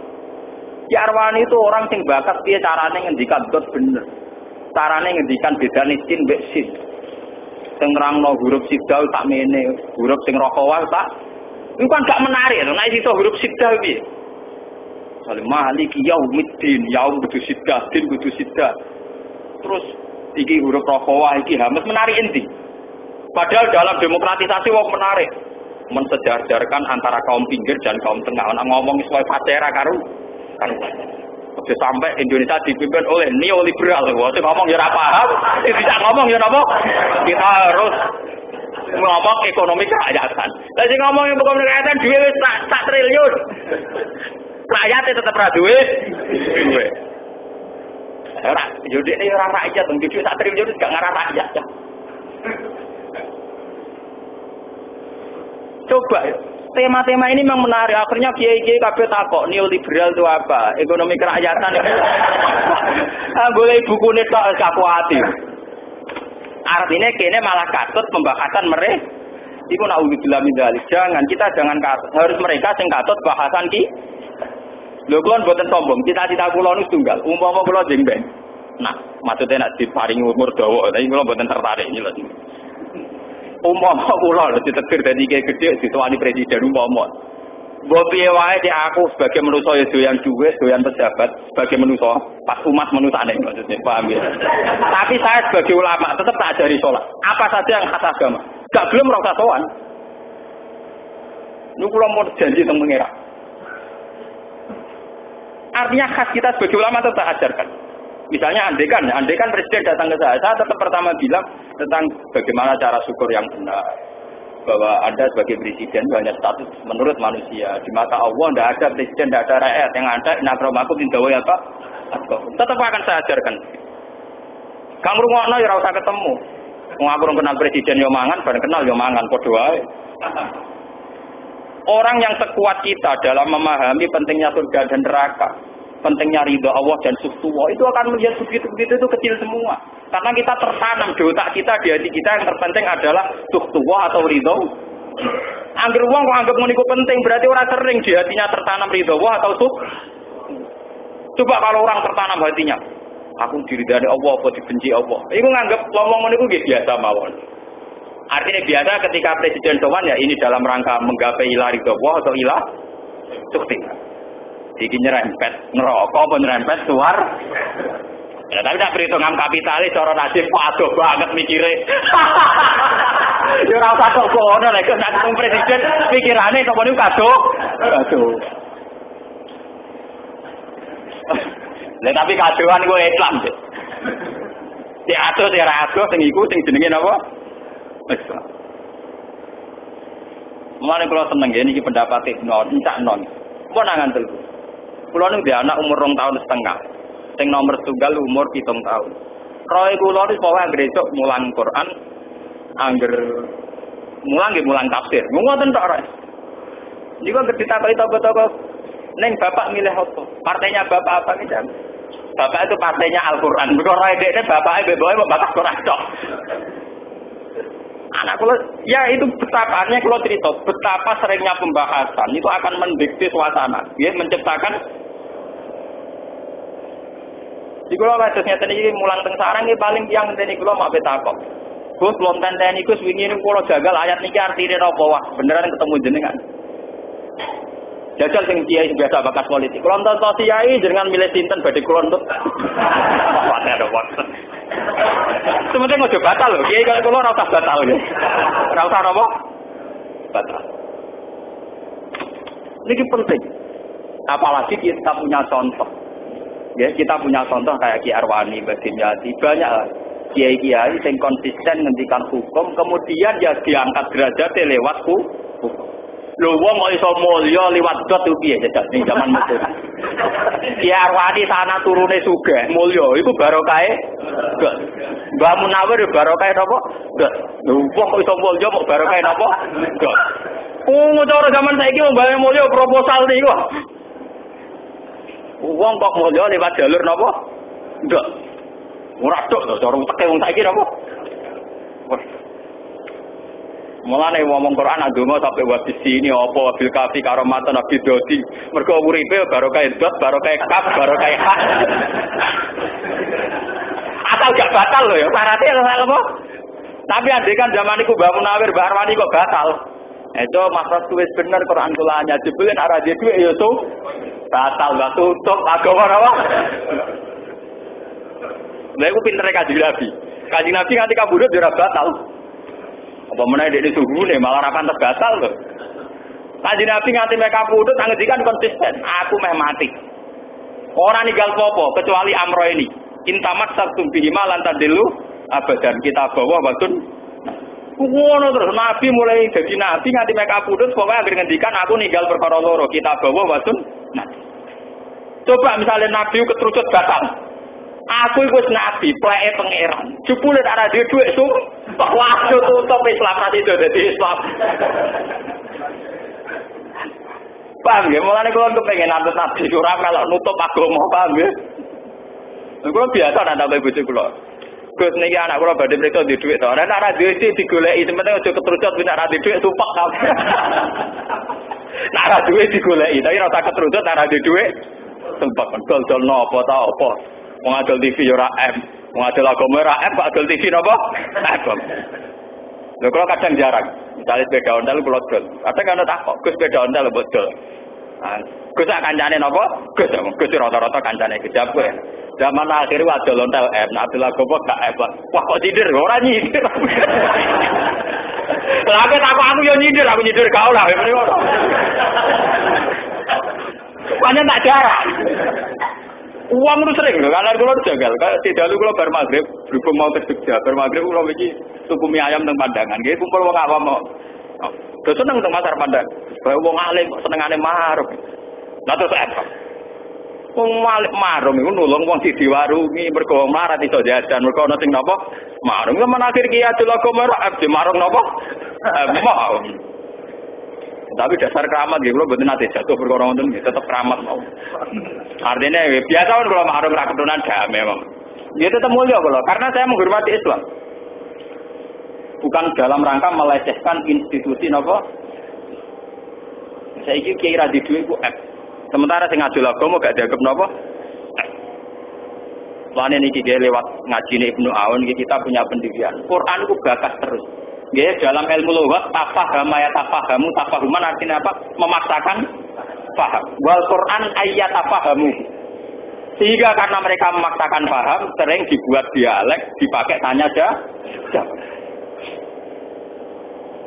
Ki Arwani itu orang sing bakat piye carane ngendikan dot bener. Carane ngendikan bedane sin mbek sin. Sing nerangno huruf sidal tak mene, huruf sing rokowal tak. Iku kan gak menarik lho, nek iso huruf sidal piye? Salim maliki yaumiddin, yaum kudu siddah, din kudu siddah. Terus iki huruf rokowah iki hamas menarik endi? Padahal dalam demokratisasi wong menarik. Mensejar-jarkan antara kaum pinggir dan kaum tengah. Ana ngomong wis wae fatera karo oke sampai Indonesia dipimpin oleh neoliberal. Wah, sing ngomong ya ora paham, sing tidak ngomong ya napa? Kita harus ngomong ekonomi kerakyatan. Lah sing ngomong ekonomi kerakyatan duwe wis sak triliun. Rakyatnya tetap ra duwe. Ora, yo dekne ora rakyat, wong duwe sak triliun gak ngarah rakyat. Coba tema-tema ini memang menarik. Akhirnya kiai-kiai kabeh takok neoliberal itu apa? Ekonomi kerakyatan. Boleh bukune tok kaku ati. Artinya kene malah katut pembahasan mereka. Iku naudzubillah min dzalik. Jangan katut. Harus mereka sing katut bahasan ki. Lho kula mboten sombong. Cita-cita kula niku tunggal. Umpama kula jengben. Nah, maksudnya nek diparingi umur dawa, tapi kula mboten tertarik iki lho. Umpama kula lho ditetir dadi kiai gedhe ditawani presiden umpama. Mbok piye wae cek aku sebagai manusa ya doyan dhuwit, doyan pejabat, sebagai manusa, pas umat manusane maksudnya, paham ya. Tapi saya sebagai ulama tetap tak ajari salat. Apa saja yang khas agama. Gak belum ora usah sowan. Niku kula mau janji teng pengira. Artinya khas kita sebagai ulama tetap ajarkan. Misalnya andekan presiden datang ke saya tetap pertama bilang tentang bagaimana cara syukur yang benar. Bahwa Anda sebagai presiden hanya status menurut manusia. Di mata Allah tidak ada presiden, tidak ada rakyat. Yang ada inakramakum indallahi apa? Tetap akan saya ajarkan. Kang rungokno ya ora usah ketemu. Wong aku kenal presiden yo mangan, bareng kenal yo mangan padha wae. Orang yang sekuat kita dalam memahami pentingnya surga dan neraka, pentingnya ridha Allah dan suhtuwa, itu akan melihat begitu-begitu itu kecil semua. Karena kita tertanam di otak kita, di hati kita yang terpenting adalah suhtuwa atau ridha. Angger wong kok anggap ngono iku penting, berarti orang sering di hatinya tertanam ridha Allah atau suh. Coba kalau orang tertanam hatinya, aku diridani Allah apa dibenci Allah. Iku nganggep ngomong ngono iku nggih biasa mawon. Artinya biasa ketika presiden sowan ya ini dalam rangka menggapai ila ridha Allah atau ila sukti. Iki nyerempet neraka apa nyerempet suar. Ya tapi tak perhitungan kapitalis cara nasib adoh banget mikire. Ya ora usah kok ngono lek nek presiden pikirane kok niku kado. Aduh. Lah tapi kadoan ku Islam. Di adoh ya ora adoh sing iku sing jenenge napa? Islam. Mulane kula seneng nggih niki pendapat encak non. Mun ngantel. Kula niku dhe anak umur 2 tahun setengah. Sing nomor tunggal umur 7 tahun. Roe kula niku pokoke anggere esuk mulang Quran, angger mulang nggih mulang tafsir. Ngoten tok Roe. Niku anggere ditakoki toko-toko, "Neng bapak milih apa? Partainya bapak apa iki, Jam?" Bapak itu partainya Al-Qur'an. Mergo Roe dekne bapake mbek bapak Quran tok. anak kula ya itu betapa aneh kula cerita betapa seringnya pembahasan itu akan mendikte suasana ya menciptakan di kula wadah ngeten iki mulang teng sarang iki paling tiyang ngenteni kula mak betakok Gus lonten teni Gus wingi niku kula jagal ayat niki artine napa wah beneran ketemu jenengan jajal sing kiai biasa bakas politik kula entuk kiai jenengan milih sinten badhe kula entuk wadah ada waktu sementing ngojo batal lho kiai kalau kula ora usah batal ya ora usah napa batal niki penting apalagi kita punya contoh ya kita punya contoh kayak Ki Arwani, Mbak Dimyati, banyak lah kiai-kiai yang konsisten ngendikan hukum, kemudian ya diangkat derajatnya lewat hukum. Lho wong kok iso mulya liwat dot piye jajal ning zaman Mesir. Ki Arwani sana turune sugih, mulya iku barokahe dot. Mbah Munawir barokahe napa? Dot. Lho wong kok iso mulya mok barokahe napa? Dot. Cara zaman saiki wong bae mulya proposal niku. Wong kok mulya lewat jalur napa? Ndak. Ora tok to cara teke wong saiki napa? Wes. Mulane ngomong Quran ndonga sampai wabis ini apa bil kafi karomatan nabi dodi. Mergo uripe barokah dot, barokah kaf, barokah hak. Asal gak batal lho ya, syaratnya apa? Tapi andekan zaman iku Mbah Munawir, Mbah Arwani kok batal. Itu maksud tulis bener Quran kulanya jebule nek ora duwe ya to batal gak tutup agama apa? Lha iku pintere Kanjeng Nabi. Kanjeng Nabi nganti kabudut ora batal. Apa meneh dekne suhune malah ora pantes batal lho. Kanjeng Nabi nganti mek kabudut ngendikan konsisten, aku meh mati. Ora ninggal apa kecuali amro ini. Intamak sabtum bihima lan tadilu abadan kita bawa watun. Ngono terus Nabi mulai jadi Nabi nganti mek kabudut pokoke anggere ngendikan aku ninggal perkara loro kita bawa watun. Nah, coba misalnya Nabi keterucut batal. Aku wis Nabi, pleke pangeran. Jebule ora duwe dhuwit su. Wah, tutup Islam ra itu dadi Islam. Paham ya, mulane kula kepengin nantut Nabi ora melok nutup agama, paham ya? Kula biasa nak tambah bojo kula. Gus niki anak kula badhe mriko di dhuwit to. Ora ora duwe digoleki, sementing aja keterucut nek ora duwe tupak kabeh. Nek ora duwe digoleki, tapi ora tak keterucut nek ora duwe tupak dol-dol napa ta apa. Wong adol TV yo ora M, wong adol agama ora M, kok adol TV napa? Agama. Lho kula kadang jarang. Misale sepeda ontel kula dol. Kadang ana takok, Gus sepeda ontel mbok dol. Gus sak kancane napa? Gus rata-rata kancane kejap kowe. Zaman akhir adol ontel M, adol agama gak M. Wah kok nyindir ora nyindir. Lah aku yo nyindir, aku nyindir gak olah ngene kok. Panen tak jarang. Uang itu sering lho, kalau kula jagal, tidak lu kula bar magrib, berhubung mau ke Jogja, bar magrib kula iki tuku mie ayam teng Pandangan, nggih kumpul wong awam mau. Do seneng teng pasar Pandang. Bae wong alim senengane marung. Lah terus apa? Wong alim marung iku nulung wong sing diwarungi mergo mlarat iso jajan, mergo ana sing napa? Marung men akhir ki adul agama abdi marung napa? Mau. Tapi dasar keramat nggih kula mboten nate jatuh perkara wonten nggih tetep keramat mau. Artinya biasa kan kalau mahrum ra keturunan damai memang. Ya tetap mulia kalau karena saya menghormati Islam. Bukan dalam rangka melecehkan institusi napa. Saiki kiai ra di duwe ku F. Sementara sing ngajul agama gak dianggap napa? Lan niki lewat ngajine Ibnu Aun kita punya pendirian. Quran ku bakas terus. Nggih, dalam ilmu lughat tafahama ya tafahamu, tafahuman artinya apa? Memaksakan paham. Wal Quran ayat tafahamu. Sehingga karena mereka memaksakan paham, sering dibuat dialek, dipakai tanya jawab.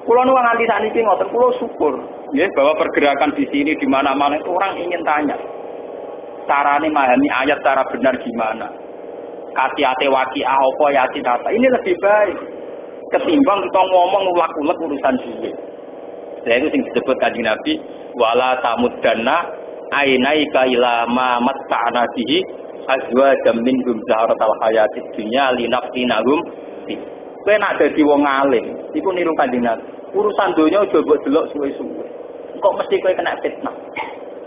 Kulo nu nganti sakniki ngoten, kulo syukur nggih bahwa pergerakan di sini di mana-mana itu orang ingin tanya. Carane memahami ayat secara benar gimana? Kati-ate waqiah apa yasin apa? Ini lebih baik ketimbang kita ngomong ulak-ulak urusan duit. Nah itu yang disebut Kanjeng Nabi wala tamuddanna ainaika ila ma matta'na bihi azwajam minhum zahratal hayatid dunya linaftinahum fi. Kowe nek dadi wong alim, iku niru Kanjeng Nabi. Urusan donya aja mbok delok suwe-suwe. Kok mesti kowe kena fitnah.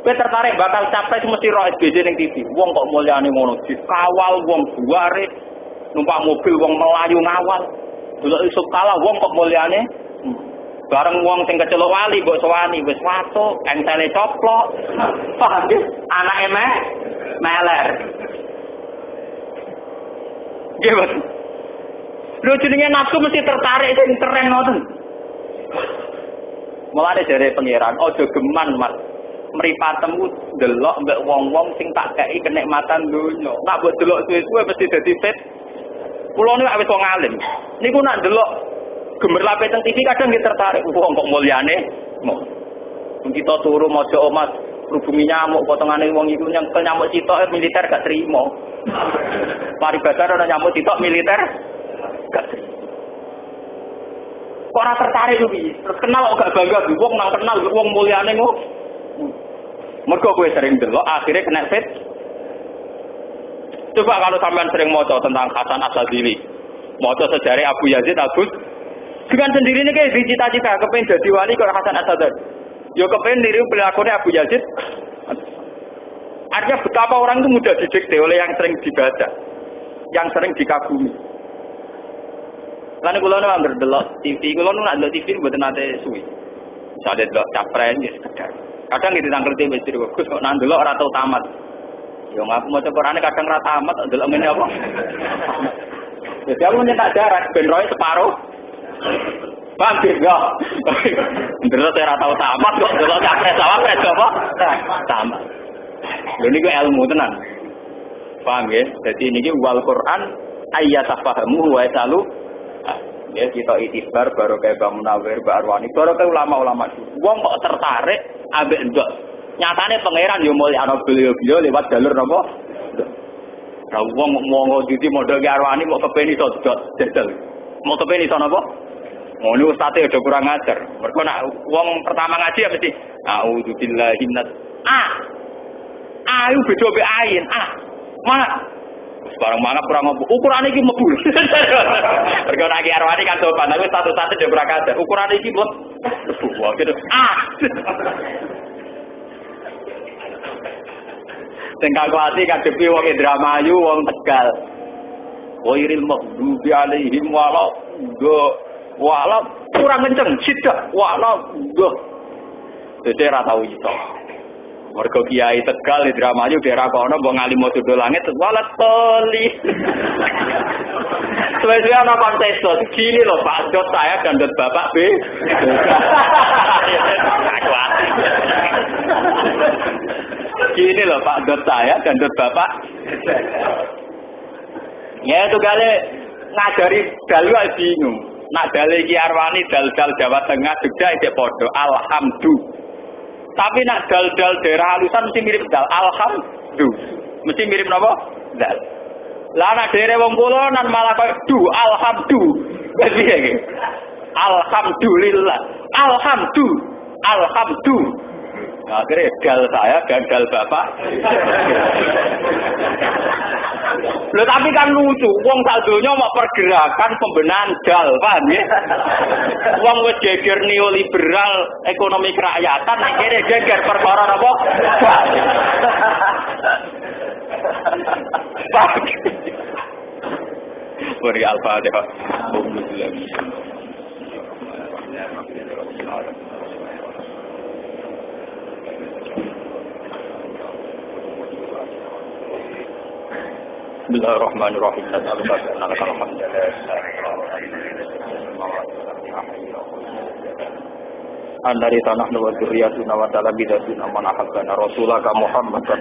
Kowe tertarik bakal capres mesti ro SBJ ning TV. Wong kok mulyane ngono dikawal wong buare numpak mobil wong melayu ngawal. Delok iso kalah wong kok mulyane. Bareng wong sing kecelok wali mbok sowani wis watuk, engsele coplok. Paham nggih? Anake meler. Nggih, Mas. Lho jenenge nafsu mesti tertarik sing keren ngoten. Mulane jare pangeran, aja geman, Mas. Mripatemu delok mbek wong-wong sing tak kei kenikmatan donya. Nak mbok delok suwe-suwe mesti dadi fit. Kulo niku wis wong alim. Niku nak delok gemerlape teng TV kadang nggih tertarik wong kok mulyane. Kita turu maca omas rubungi nyamuk potongane wong iku nyekel nyamuk sitok militer gak trimo. Paribasa ana nyamuk sitok militer gak trimo. Kok ora tertarik kuwi? Terus kenal kok gak bangga wong nang kenal wong mulyane ngono. Mergo kowe sering delok akhirnya kena fit. Coba kalau sampean sering maca tentang Hasan Asadili, maca sejarah Abu Yazid dengan sendirinya kayak cita-cita kepengen jadi wali kalau Hasan Asadili. Yo kepengen niru perilakunya Abu Yazid. Artinya betapa orang itu mudah didikte oleh yang sering dibaca, yang sering dikagumi. Lalu kalau nu delok TV, kalau nu nak delok TV mboten nate suwi. Misalnya delok capres ya sekedar. Kadang gitu tangkel TV jadi bagus kok nang delok ora tau tamat. Yo ngaku maca Qur'ane kadang ora tamat delok ngene apa. Jadi aku nyetak jarak ben roe separuh. Bangkit enggak. Delok ora tau tamat kok delok capres cawapres apa? Tamat. Lha niku ilmu tenan. Paham ya? Jadi niki wal Qur'an ayyatafahamu wa yasalu. Ya kita itibar baru kayak Bang Munawir, Mbak Arwani, baru kayak ulama-ulama. Wong kok tertarik ambek ndok. Nyatane pangeran yo mulyane beliau-beliau lewat jalur napa? Lah wong mau dadi model ki Arwani mau kepeni iso jajal. Mau kepeni iso napa? Ngono ustate udah kurang ajar. Mergo nak wong pertama ngaji ya mesti a'udzubillahi minat. Ayu beda mbek ain. Mana? Barang mana kurang ngopo. Ukurane iki mlebu. Mergo nek iki Arwani kan sopan, tapi satu-satu dia kurang ajar. Ukurane iki mlebu. Wah, gitu. Sing kalkulasi kadepi wong Indramayu, wong Tegal. Wairil maghdubi alaihim wala kurang kenceng, sidak wala dadi ora tau iso. Mergo kiai Tegal Indramayu daerah kono mbok ngalim tudo langit walat toli. Suwe-suwe ana kontesto, gini loh Pak Dot saya dan Dot Bapak B. Gini loh Pak Dot saya dan Dot Bapak. Ya itu kali ngajari dalu bingung. Nak dale iki Arwani dal-dal Jawa Tengah Jogja isih padha alhamdulillah. Tapi nak dal-dal daerah halusan mesti mirip dal alhamdulillah. Mesti mirip napa? Dal. Lah nak daerah wong kolonan malah koyo du alhamdulillah. Piye iki? Alhamdulillah. Alhamdulillah. Nah, akhirnya dal saya dan dal bapak. Loh tapi kan lucu, wong sak donya mau pergerakan pembenahan dal, paham ya? Wong wis geger neoliberal ekonomi kerakyatan, akhirnya geger perkara apa? Dal. Paham? Beri Al-Fatihah. Bismillahirrahmanirrahim. Andari tanah wa dzurriyyatuna wa talabidatuna man ahabbana rasulaka Muhammadan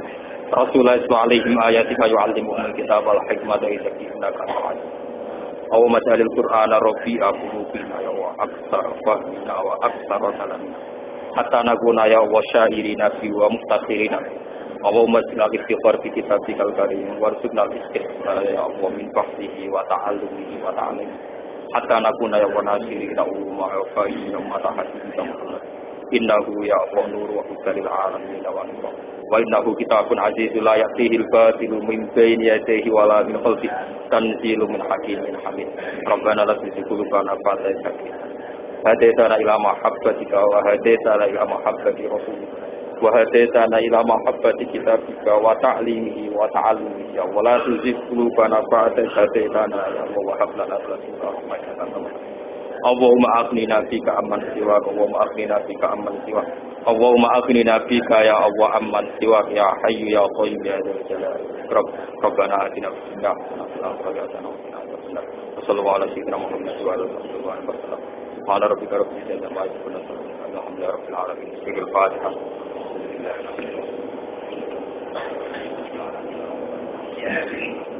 rasulullah alaihim ayatika yu'allimuhum alkitab wal hikmata wa yuzakkihim aw majalil qur'ana rabi'a qulubina wa aktsara fahmina wa aktsara salamina hatta nakuna ya wa syairina fi wa mustakhirina Allahumma sinal istighfar fi kitabikal karim warzuqnal istighfar ya Allah min fahmihi wa ta'allumihi wa ta'alimihi hatta nakuna ya nasirina umma wa fa'ina matahati Muhammad innahu ya Allah nur wa hudan alamin wa innahu kitabun azizul la ya'tihil batilu min bayni yadayhi wa la min khalfihi tanzilun min hakimin hamid rabbana la tuzigh qulubana ba'da idh hadaytana ila mahabbatika wa hadaytana ila mahabbati rasulika wa hadaitana ila mahabbati kitabika wa ta'limihi wa ta'allumihi ya Allah la tuzigh qulubana ba'da idh hadaitana ya Allah wa hab lana min ladunka rahmatan Allahumma aghnina bika amman siwa Allahumma aghnina bika amman siwa Allahumma aghnina bika ya Allah amman siwa ya hayyu ya qayyum ya dzal jalali rabbana atina fid dunya hasanatan wa qina adzaban nar sallallahu alaihi wa sallam wa ala alihi wa sallam qala rabbika rabbil izzati amma yasifun alhamdulillahi rabbil alamin sirrul fatiha Yeah.